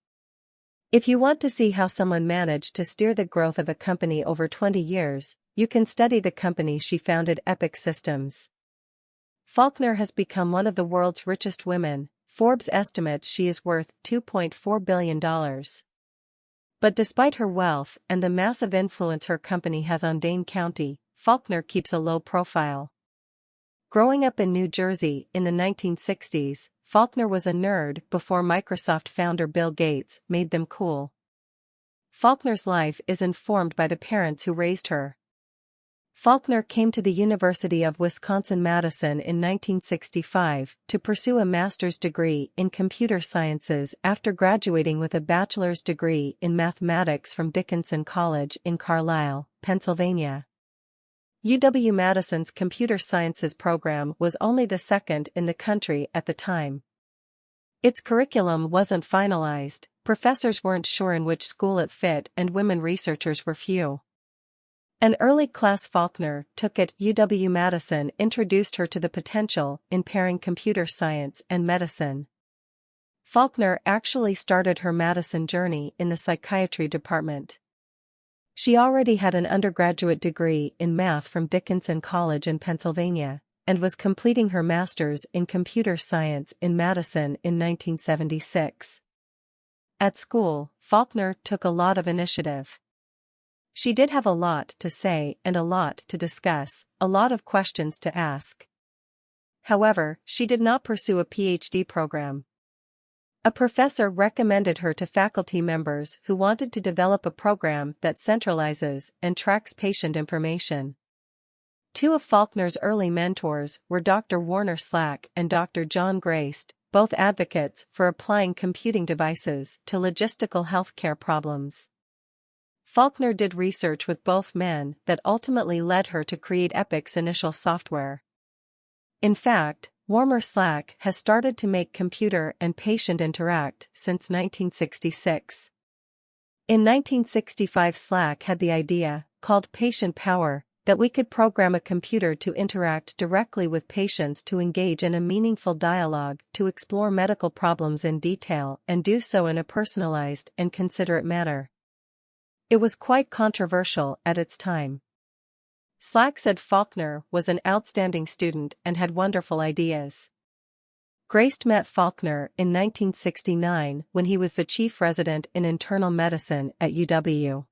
If you want to see how someone managed to steer the growth of a company over 20 years, you can study the company she founded, Epic Systems. Faulkner has become one of the world's richest women. Forbes estimates she is worth $2.4 billion. But despite her wealth and the massive influence her company has on Dane County, Faulkner keeps a low profile. Growing up in New Jersey in the 1960s, Faulkner was a nerd before Microsoft founder Bill Gates made them cool. Faulkner's life is informed by the parents who raised her. Faulkner came to the University of Wisconsin-Madison in 1965 to pursue a master's degree in computer sciences after graduating with a bachelor's degree in mathematics from Dickinson College in Carlisle, Pennsylvania. UW-Madison's computer sciences program was only the second in the country at the time. Its curriculum wasn't finalized, professors weren't sure in which school it fit and women researchers were few. An early class Faulkner took at UW-Madison introduced her to the potential in pairing computer science and medicine. Faulkner actually started her Madison journey in the psychiatry department. She already had an undergraduate degree in math from Dickinson College in Pennsylvania, and was completing her master's in computer science in Madison in 1976. At school, Faulkner took a lot of initiative. She did have a lot to say and a lot to discuss, a lot of questions to ask. However, she did not pursue a PhD program. A professor recommended her to faculty members who wanted to develop a program that centralizes and tracks patient information. Two of Faulkner's early mentors were Dr. Warner Slack and Dr. John Graced, both advocates for applying computing devices to logistical healthcare problems. Faulkner did research with both men that ultimately led her to create Epic's initial software. In fact, Warner Slack has started to make computer and patient interact since 1966. In 1965, Slack had the idea, called Patient Power, that we could program a computer to interact directly with patients to engage in a meaningful dialogue, to explore medical problems in detail and do so in a personalized and considerate manner. It was quite controversial at its time. Slack said Faulkner was an outstanding student and had wonderful ideas. Graced met Faulkner in 1969 when he was the chief resident in internal medicine at UW.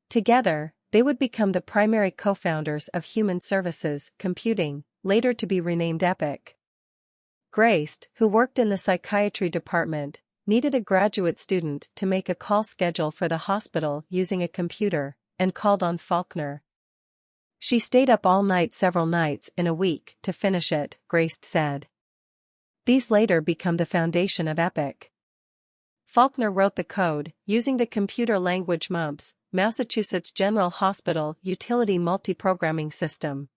Together, they would become the primary co-founders of Human Services Computing, later to be renamed Epic. Graced, who worked in the psychiatry department, needed a graduate student to make a call schedule for the hospital using a computer, and called on Faulkner. She stayed up all night several nights in a week to finish it, Graced said. These later become the foundation of Epic. Faulkner wrote the code, using the computer language MUMPS, Massachusetts General Hospital Utility Multi-Programming System.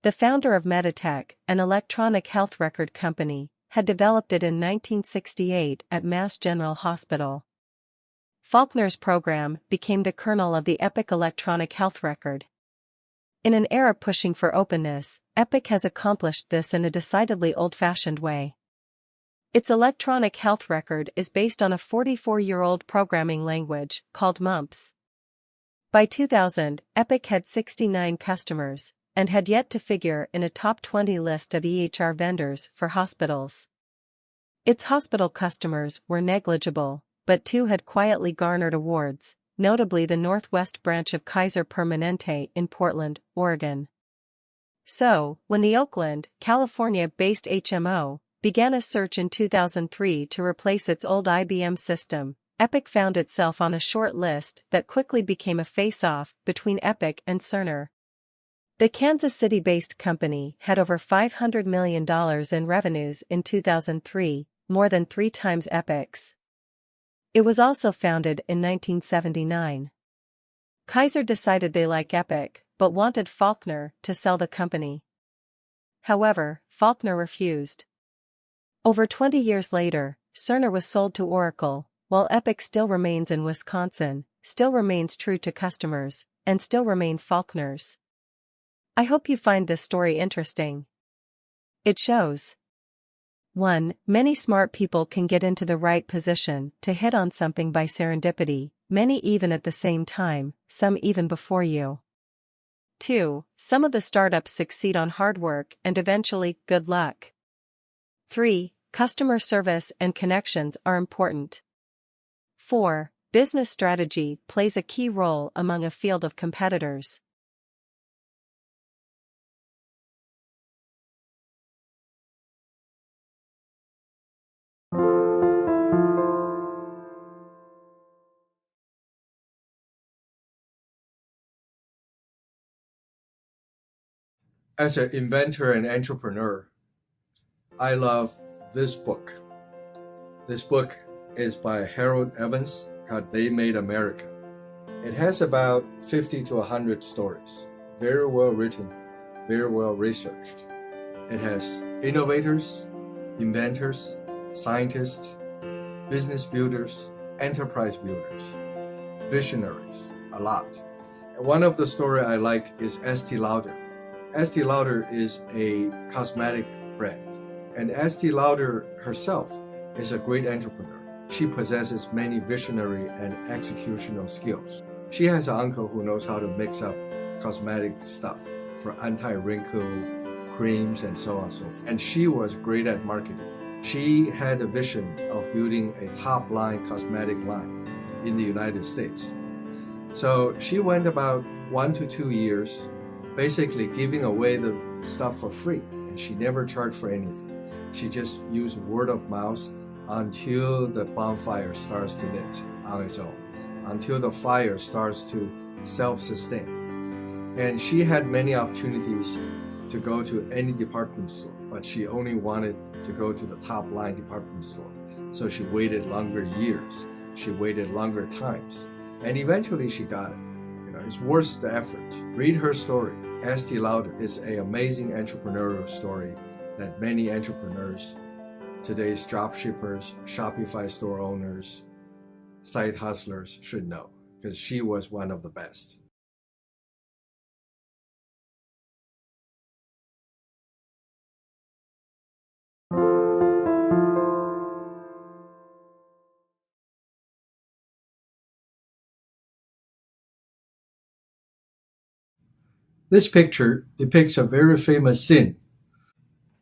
The founder of Meditech, an electronic health record company, had developed it in 1968 at Mass General Hospital. Faulkner's program became the kernel of the Epic electronic health record. In an era pushing for openness, Epic has accomplished this in a decidedly old-fashioned way. Its electronic health record is based on a 44-year-old programming language called MUMPS. By 2000, Epic had 69 customers, and had yet to figure in a top 20 list of EHR vendors for hospitals. Its hospital customers were negligible, but two had quietly garnered awards, notably the Northwest branch of Kaiser Permanente in Portland, Oregon. So, when the Oakland, California-based HMO began a search in 2003 to replace its old IBM system, Epic found itself on a short list that quickly became a face-off between Epic and Cerner. The Kansas City-based company had over $500 million in revenues in 2003, more than 3 times Epic's. It was also founded in 1979. Kaiser decided they liked Epic, but wanted Faulkner to sell the company. However, Faulkner refused. Over 20 years later, Cerner was sold to Oracle, while Epic still remains in Wisconsin, still remains true to customers, and still remain Faulkner's. I hope you find this story interesting. It shows 1. Many smart people can get into the right position to hit on something by serendipity, many even at the same time, some even before you. 2. Some of the startups succeed on hard work and eventually good luck. 3. Customer service and connections are important. 4. Business strategy plays a key role among a field of competitors. As an inventor and entrepreneur, I love this book. This book is by Harold Evans called They Made America. It has about 50 to 100 stories, very well written, very well researched. It has innovators, inventors, scientists, business builders, enterprise builders, visionaries, a lot. One of the story I like is Estee Lauder. Estee Lauder is a cosmetic brand, and Estee Lauder herself is a great entrepreneur. She possesses many visionary and executional skills. She has an uncle who knows how to mix up cosmetic stuff for anti-wrinkle creams and so on and so forth. And she was great at marketing. She had a vision of building a top-line cosmetic line in the United States. So she went about 1 to 2 years basically giving away the stuff for free, and she never charged for anything. She just used word of mouth until the bonfire starts to lit on its own, until the fire starts to self-sustain. And she had many opportunities to go to any department store, but she only wanted to go to the top line department store. So she waited longer years, she waited longer times, and eventually she got it. It's worth the effort. Read her story. Estee Lauder is an amazing entrepreneurial story that many entrepreneurs, today's dropshippers, Shopify store owners, side hustlers should know, because she was one of the best. This picture depicts a very famous scene.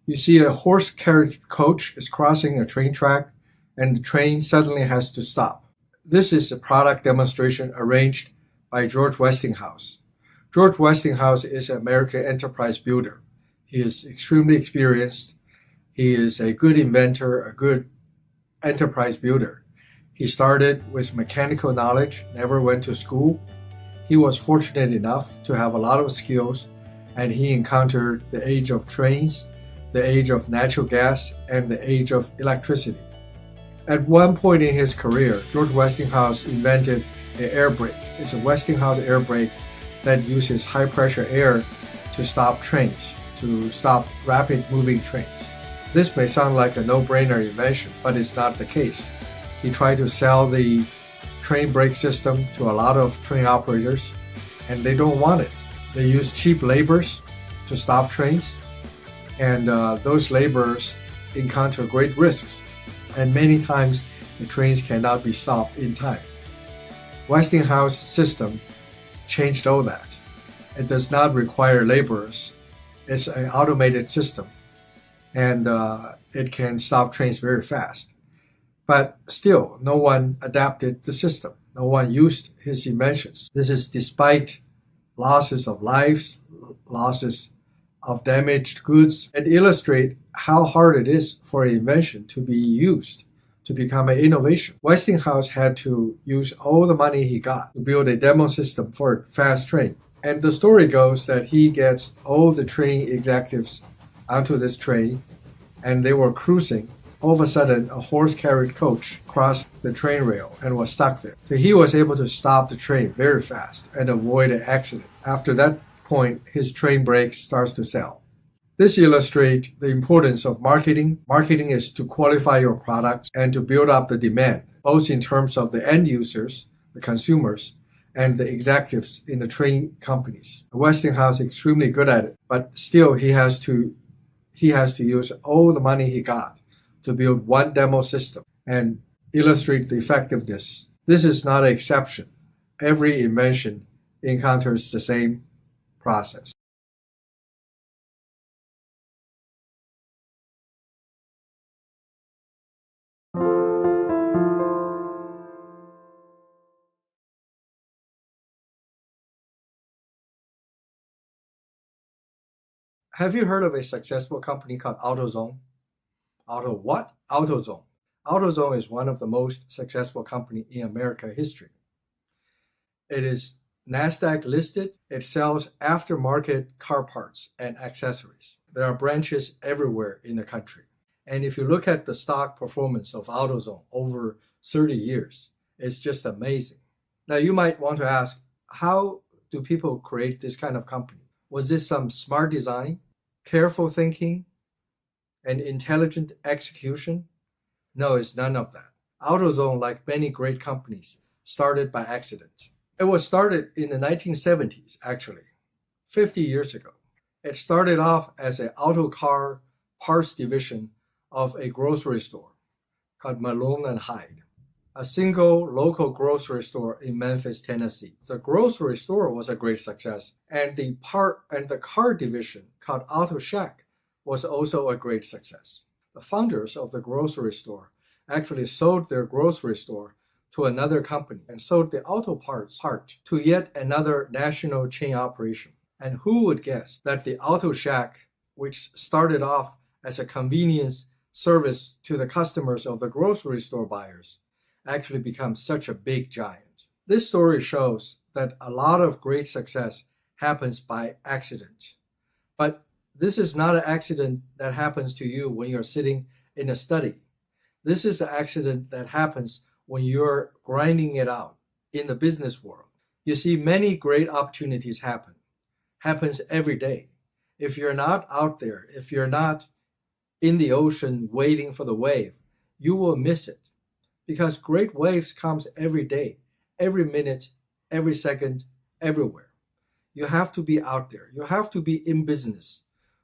You see a horse carriage coach is crossing a train track, and the train suddenly has to stop. This is a product demonstration arranged by George Westinghouse. George Westinghouse is an American enterprise builder. He is extremely experienced. He is a good inventor, a good enterprise builder. He started with mechanical knowledge, never went to school. He was fortunate enough to have a lot of skills, and he encountered the age of trains, the age of natural gas, and the age of electricity. At one point in his career, George Westinghouse invented an air brake. It's a Westinghouse air brake that uses high pressure air to stop trains, to stop rapid moving trains. This may sound like a no-brainer invention, but it's not the case. He tried to sell the train brake system to a lot of train operators, and they don't want it. They use cheap laborers to stop trains, and those laborers encounter great risks, and many times the trains cannot be stopped in time. Westinghouse system changed all that. It does not require laborers. It's an automated system, and it can stop trains very fast. But still, no one adapted the system. No one used his inventions. This is despite losses of lives, losses of damaged goods. It illustrates how hard it is for an invention to be used, to become an innovation. Westinghouse had to use all the money he got to build a demo system for a fast train. And the story goes that he gets all the train executives onto this train, and they were cruising. All of a sudden, a horse carriage coach crossed the train rail and was stuck there. So he was able to stop the train very fast and avoid an accident. After that point, his train brake starts to sell. This illustrates the importance of marketing. Marketing is to qualify your products and to build up the demand, both in terms of the end users, the consumers, and the executives in the train companies. Westinghouse is extremely good at it, but still he has to use all the money he got to build one demo system and illustrate the effectiveness. This is not an exception. Every invention encounters the same process. Have you heard of a successful company called Autozone? Auto what? Autozone. Autozone is one of the most successful companies in American history. It is NASDAQ listed. It sells aftermarket car parts and accessories. There are branches everywhere in the country. And if you look at the stock performance of Autozone over 30 years, it's just amazing. Now you might want to ask, how do people create this kind of company? Was this some smart design, careful thinking, and intelligent execution? No, it's none of that. Autozone, like many great companies, started by accident. It was started in the 1970s, actually, 50 years ago. It started off as an auto car parts division of a grocery store called Malone and Hyde, a single local grocery store in Memphis, Tennessee. The grocery store was a great success, and the car division called Auto Shack was also a great success. The founders of the grocery store actually sold their grocery store to another company and sold the auto parts part to yet another national chain operation. And who would guess that the Auto Shack, which started off as a convenience service to the customers of the grocery store buyers, actually becomes such a big giant. This story shows that a lot of great success happens by accident. But this is not an accident that happens to you when you're sitting in a study. This is an accident that happens when you're grinding it out in the business world. You see, many great opportunities happens every day. If you're not out there, if you're not in the ocean waiting for the wave, you will miss it. Because great waves comes every day, every minute, every second, everywhere. You have to be out there. You have to be in business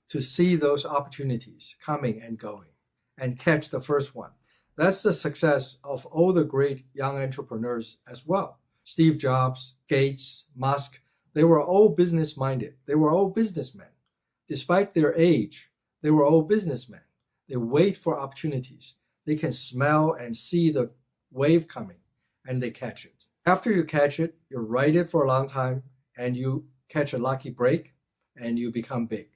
to see those opportunities coming and going and catch the first one. That's the success of all the great young entrepreneurs as well. Steve Jobs, Gates, Musk, they were all business-minded. They were all businessmen. Despite their age, they were all businessmen. They wait for opportunities. They can smell and see the wave coming, and they catch it. After you catch it, you ride it for a long time, and you catch a lucky break, and you become big.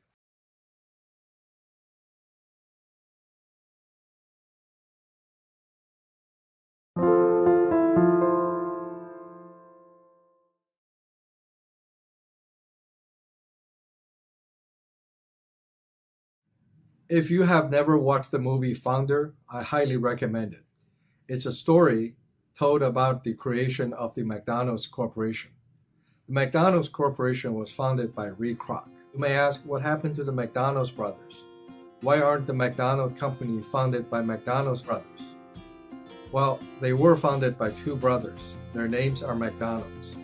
If you have never watched the movie Founder, I highly recommend it. It's a story told about the creation of the McDonald's Corporation. The McDonald's Corporation was founded by Ray Kroc. You may ask, what happened to the McDonald's brothers? Why aren't the McDonald company founded by McDonald's brothers? Well, they were founded by two brothers. Their names are McDonald's,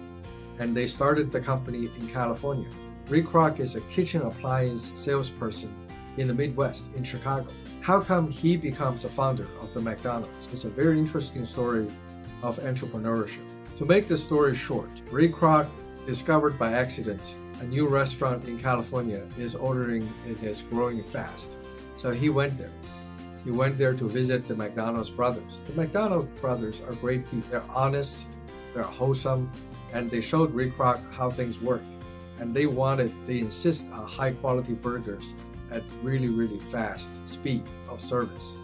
and they started the company in California. Ray Kroc is a kitchen appliance salesperson in the Midwest, in Chicago. How come he becomes a founder of the McDonald's? It's a very interesting story of entrepreneurship. To make the story short, Ray Kroc discovered by accident a new restaurant in California is ordering, it is growing fast. So he went there. He went there to visit the McDonald's brothers. The McDonald brothers are great people. They're honest, they're wholesome, and they showed Ray Kroc how things work. And they insist on high quality burgers at really, really fast speed of service.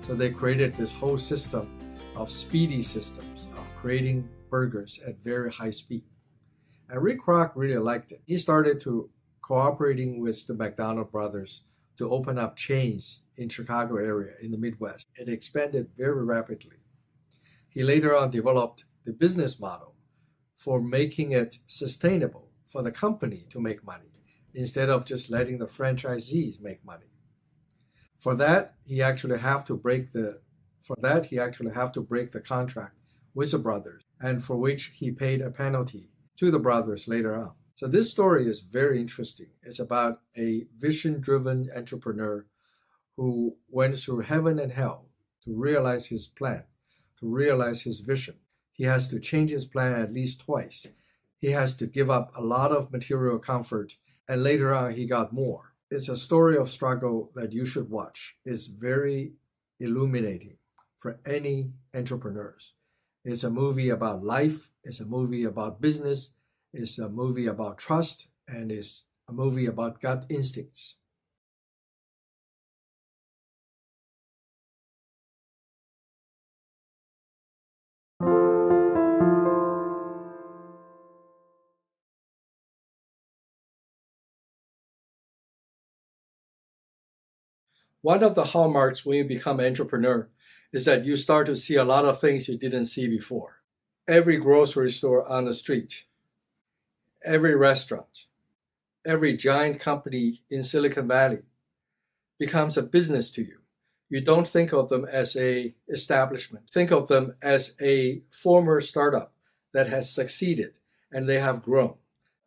So they created this whole system of speedy systems of creating burgers at very high speed. And Ray Kroc really liked it. He started to cooperating with the McDonald brothers to open up chains in Chicago area in the Midwest. It expanded very rapidly. He later on developed the business model for making it sustainable for the company to make money, instead of just letting the franchisees make money. For that, he actually have to break the contract with the brothers, and for which he paid a penalty to the brothers later on. So this story is very interesting. It's about a vision-driven entrepreneur who went through heaven and hell to realize his plan, to realize his vision. He has to change his plan at least twice. He has to give up a lot of material comfort, and later on he got more. It's a story of struggle that you should watch. It's very illuminating for any entrepreneurs. It's a movie about life, it's a movie about business, it's a movie about trust, and it's a movie about gut instincts. One of the hallmarks when you become an entrepreneur is that you start to see a lot of things you didn't see before. Every grocery store on the street, every restaurant, every giant company in Silicon Valley becomes a business to you. You don't think of them as a establishment. Think of them as a former startup that has succeeded and they have grown.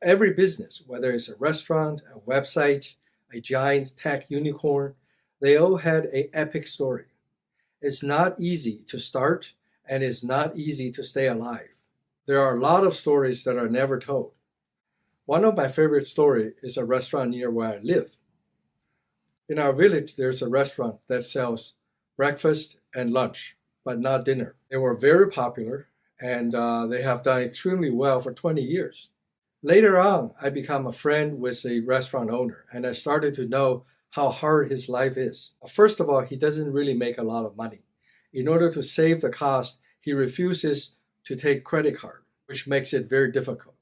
Every business, whether it's a restaurant, a website, a giant tech unicorn, they all had an epic story. It's not easy to start and it's not easy to stay alive. There are a lot of stories that are never told. One of my favorite stories is a restaurant near where I live. In our village, there's a restaurant that sells breakfast and lunch, but not dinner. They were very popular and they have done extremely well for 20 years. Later on, I became a friend with a restaurant owner and I started to know how hard his life is. First of all, he doesn't really make a lot of money. In order to save the cost, he refuses to take credit card, which makes it very difficult.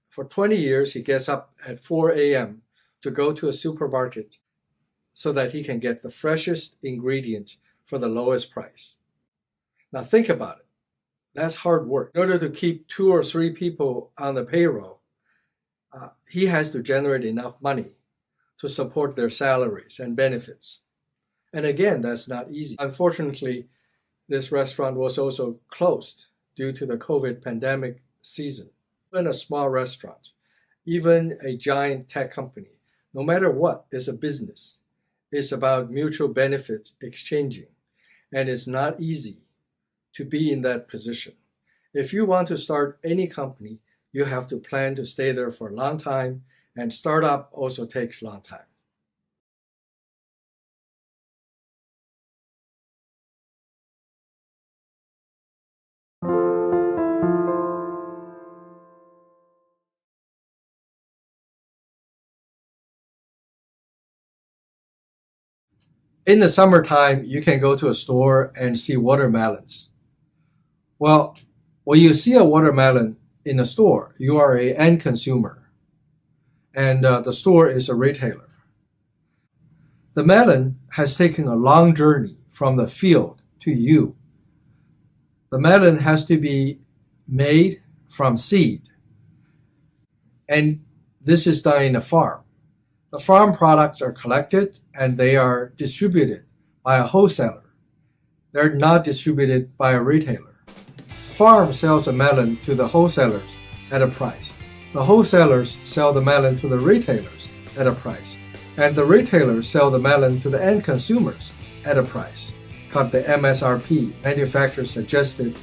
For 20 years, he gets up at 4 a.m. to go to a supermarket so that he can get the freshest ingredient for the lowest price. Now think about it. That's hard work. In order to keep 2 or 3 people on the payroll, he has to generate enough money to support their salaries and benefits. And again, that's not easy. Unfortunately, this restaurant was also closed due to the COVID pandemic season. Even a small restaurant, even a giant tech company, no matter what, is a business. It's about mutual benefits exchanging, and it's not easy to be in that position. If you want to start any company, you have to plan to stay there for a long time, and startup also takes a long time. In the summertime, you can go to a store and see watermelons. Well, when you see a watermelon in a store, you are an end consumer, and the store is a retailer. The melon has taken a long journey from the field to you. The melon has to be made from seed, and this is done in a farm. The farm products are collected and they are distributed by a wholesaler. They're not distributed by a retailer. Farm sells a melon to the wholesalers at a price. The wholesalers sell the melon to the retailers at a price. And the retailers sell the melon to the end consumers at a price, called the MSRP, manufacturer suggested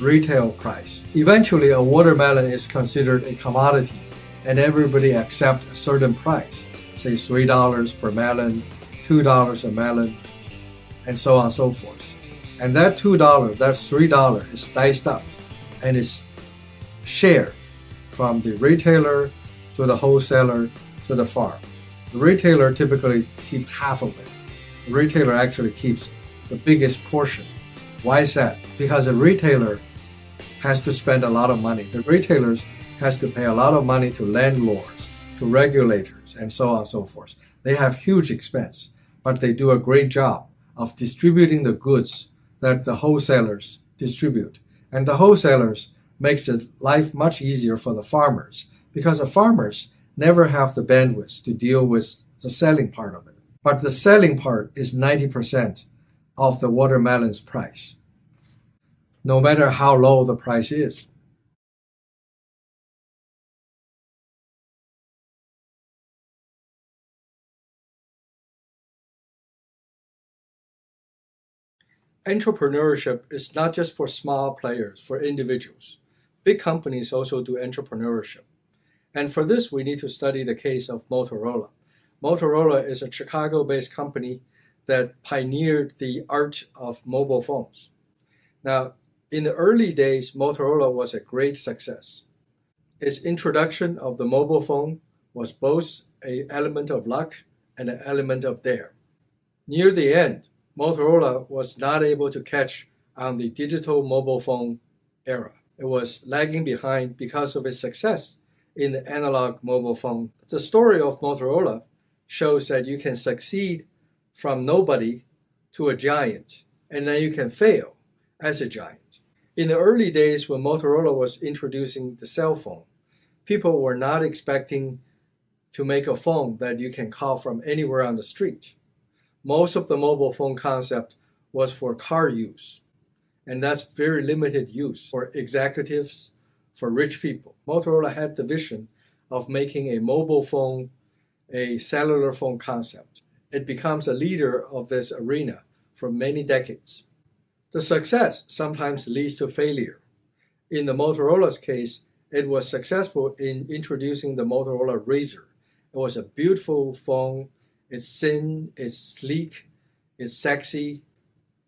retail price. Eventually, a watermelon is considered a commodity and everybody accepts a certain price, say $3 per melon, $2 a melon, and so on and so forth. And that $2, that $3 is diced up and is shared from the retailer to the wholesaler to the farm. The retailer typically keeps half of it. The retailer actually keeps the biggest portion. Why is that? Because the retailer has to spend a lot of money. The retailers has to pay a lot of money to landlords, to regulators, and so on and so forth. They have huge expense, but they do a great job of distributing the goods that the wholesalers distribute. And the wholesalers makes it life much easier for the farmers because the farmers never have the bandwidth to deal with the selling part of it. But the selling part is 90% of the watermelon's price, no matter how low the price is. Entrepreneurship is not just for small players, for individuals. Big companies also do entrepreneurship. And for this, we need to study the case of Motorola. Motorola is a Chicago-based company that pioneered the art of mobile phones. Now, in the early days, Motorola was a great success. Its introduction of the mobile phone was both an element of luck and an element of dare. Near the end, Motorola was not able to catch on the digital mobile phone era. It was lagging behind because of its success in the analog mobile phone. The story of Motorola shows that you can succeed from nobody to a giant, and then you can fail as a giant. In the early days when Motorola was introducing the cell phone, people were not expecting to make a phone that you can call from anywhere on the street. Most of the mobile phone concept was for car use, and that's very limited use for executives, for rich people. Motorola had the vision of making a mobile phone a cellular phone concept. It becomes a leader of this arena for many decades. The success sometimes leads to failure. In the Motorola's case, it was successful in introducing the Motorola Razr. It was a beautiful phone. It's thin, it's sleek, it's sexy,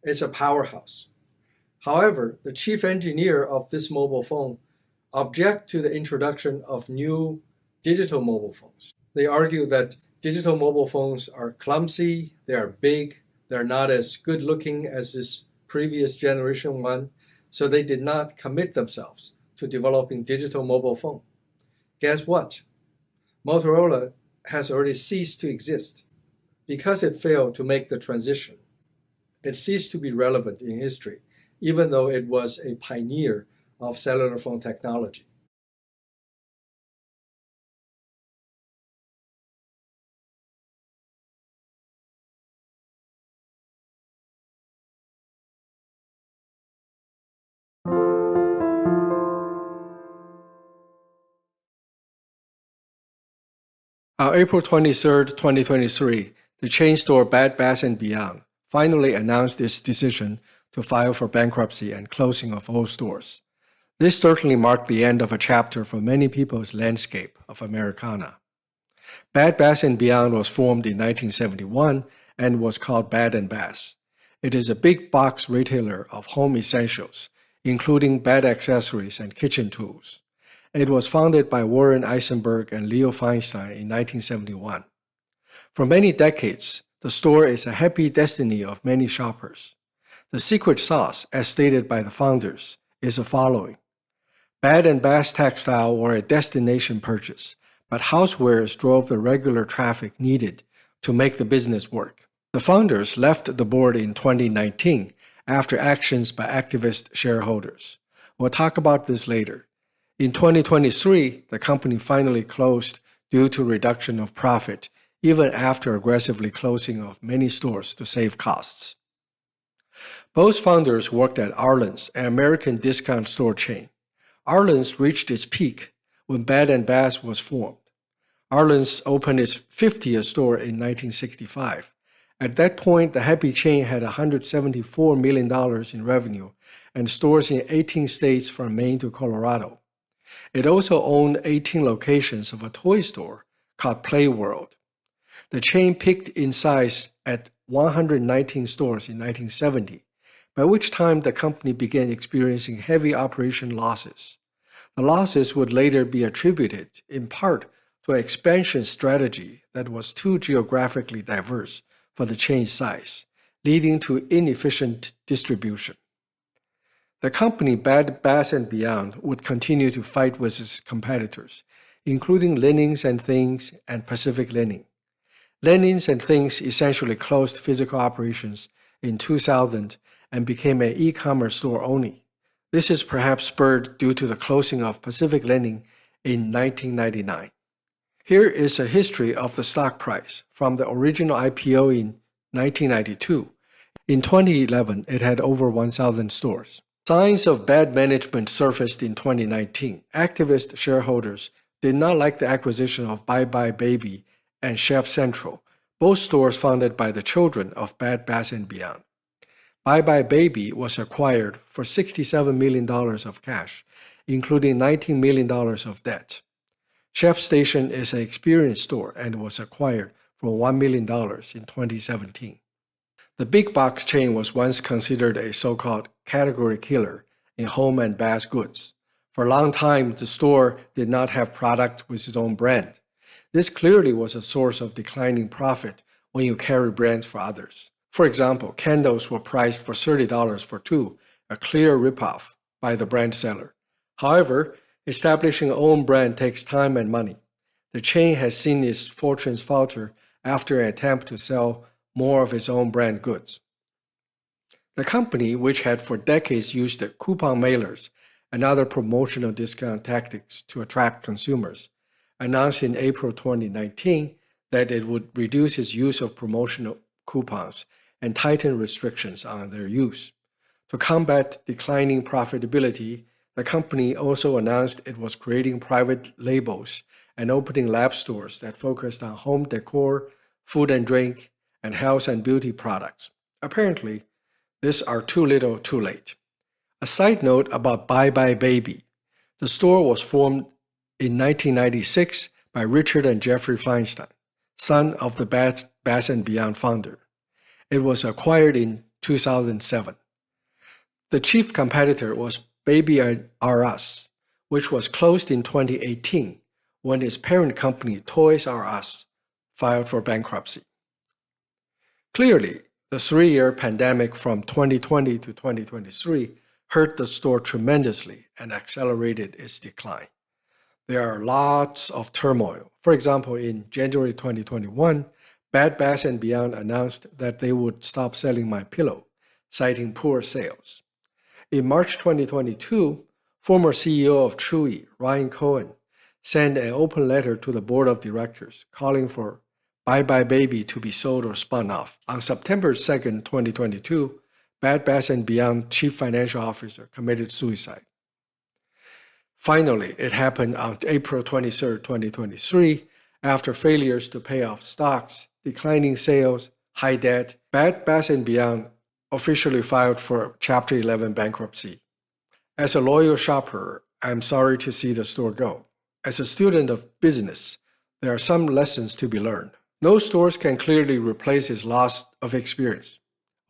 it's a powerhouse. However, the chief engineer of this mobile phone object to the introduction of new digital mobile phones. They argue that digital mobile phones are clumsy, they are big, they're not as good looking as this previous generation one, so they did not commit themselves to developing digital mobile phone. Guess what? Motorola has already ceased to exist because it failed to make the transition. It ceased to be relevant in history, even though it was a pioneer of cellular phone technology. On April 23, 2023, the chain store Bed Bath & Beyond finally announced its decision to file for bankruptcy and closing of all stores. This certainly marked the end of a chapter for many people's landscape of Americana. Bed Bath & Beyond was formed in 1971 and was called Bed & Bath. It is a big box retailer of home essentials, including bed accessories and kitchen tools. It was founded by Warren Eisenberg and Leo Feinstein in 1971. For many decades, the store is a happy destiny of many shoppers. The secret sauce, as stated by the founders, is the following. Bed & Bath textile were a destination purchase, but housewares drove the regular traffic needed to make the business work. The founders left the board in 2019 after actions by activist shareholders. We'll talk about this later. In 2023, the company finally closed due to reduction of profit, even after aggressively closing of many stores to save costs. Both founders worked at Arlen's, an American discount store chain. Arlen's reached its peak when Bed & Bath was formed. Arlen's opened its 50th store in 1965. At that point, the happy chain had $174 million in revenue and stores in 18 states from Maine to Colorado. It also owned 18 locations of a toy store called Playworld. The chain peaked in size at 119 stores in 1970, by which time the company began experiencing heavy operation losses. The losses would later be attributed, in part, to an expansion strategy that was too geographically diverse for the chain's size, leading to inefficient distribution. The company Bed Bath & Beyond would continue to fight with its competitors, including Linens and Things and Pacific Linen. Linens and Things essentially closed physical operations in 2000 and became an e-commerce store only. This is perhaps spurred due to the closing of Pacific Linen in 1999. Here is a history of the stock price from the original IPO in 1992. In 2011, it had over 1,000 stores. Signs of bad management surfaced in 2019. Activist shareholders did not like the acquisition of Bye Bye Baby and Chef Central, both stores founded by the children of Bed Bath & Beyond. Bye Bye Baby was acquired for $67 million of cash, including $19 million of debt. Chef Station is an experience store and was acquired for $1 million in 2017. The big box chain was once considered a so-called category killer in home and bath goods. For a long time, the store did not have product with its own brand. This clearly was a source of declining profit when you carry brands for others. For example, candles were priced for $30 for two, a clear ripoff by the brand seller. However, establishing an own brand takes time and money. The chain has seen its fortunes falter after an attempt to sell more of its own brand goods. The company, which had for decades used the coupon mailers and other promotional discount tactics to attract consumers, announced in April 2019 that it would reduce its use of promotional coupons and tightened restrictions on their use. To combat declining profitability, the company also announced it was creating private labels and opening lab stores that focused on home decor, food and drink, and health and beauty products. Apparently, these are too little too late. A side note about Bye Bye Baby. The store was formed in 1996 by Richard and Jeffrey Feinstein, son of the Bath & Beyond founder. It was acquired in 2007. The chief competitor was Baby R Us, which was closed in 2018 when its parent company Toys R Us filed for bankruptcy. Clearly, the 3-year pandemic from 2020 to 2023 hurt the store tremendously and accelerated its decline. There are lots of turmoil. For example, in January 2021, Bed Bath & Beyond announced that they would stop selling MyPillow, citing poor sales. In March 2022, former CEO of Chewy, Ryan Cohen, sent an open letter to the board of directors calling for Bye Bye Baby to be sold or spun off. On September 2, 2022, Bed Bath & Beyond chief financial officer committed suicide. Finally, it happened on April 23, 2023, after failures to pay off stocks, declining sales, high debt. Bed Bath & Beyond officially filed for Chapter 11 bankruptcy. As a loyal shopper, I'm sorry to see the store go. As a student of business, there are some lessons to be learned. No stores can clearly replace its loss of experience.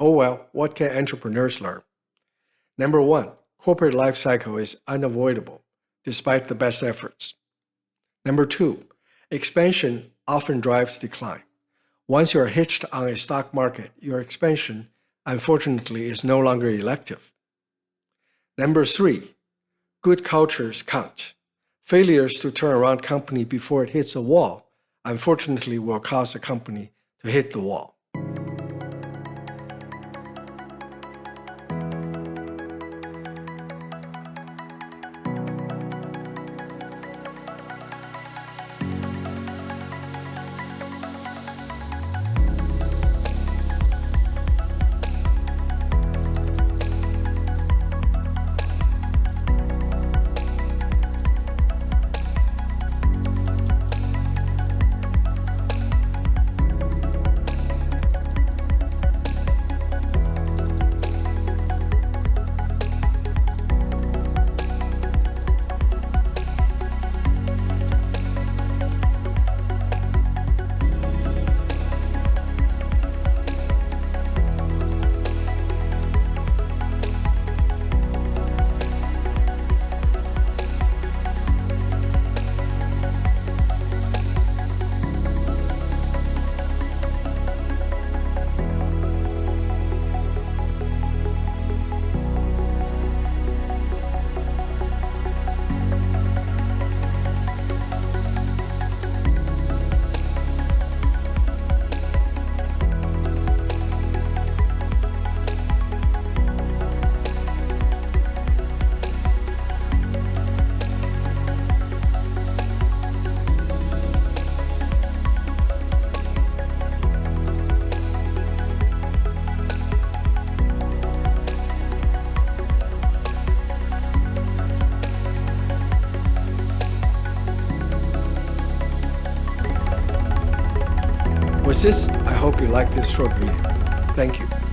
Oh well, what can entrepreneurs learn? Number 1, corporate life cycle is unavoidable, despite the best efforts. Number 2, expansion often drives decline. Once you are hitched on a stock market, your expansion, unfortunately, is no longer elective. Number 3, good cultures count. Failures to turn around a company before it hits a wall, unfortunately, will cause a company to hit the wall. With this, I hope you liked this short video. Thank you.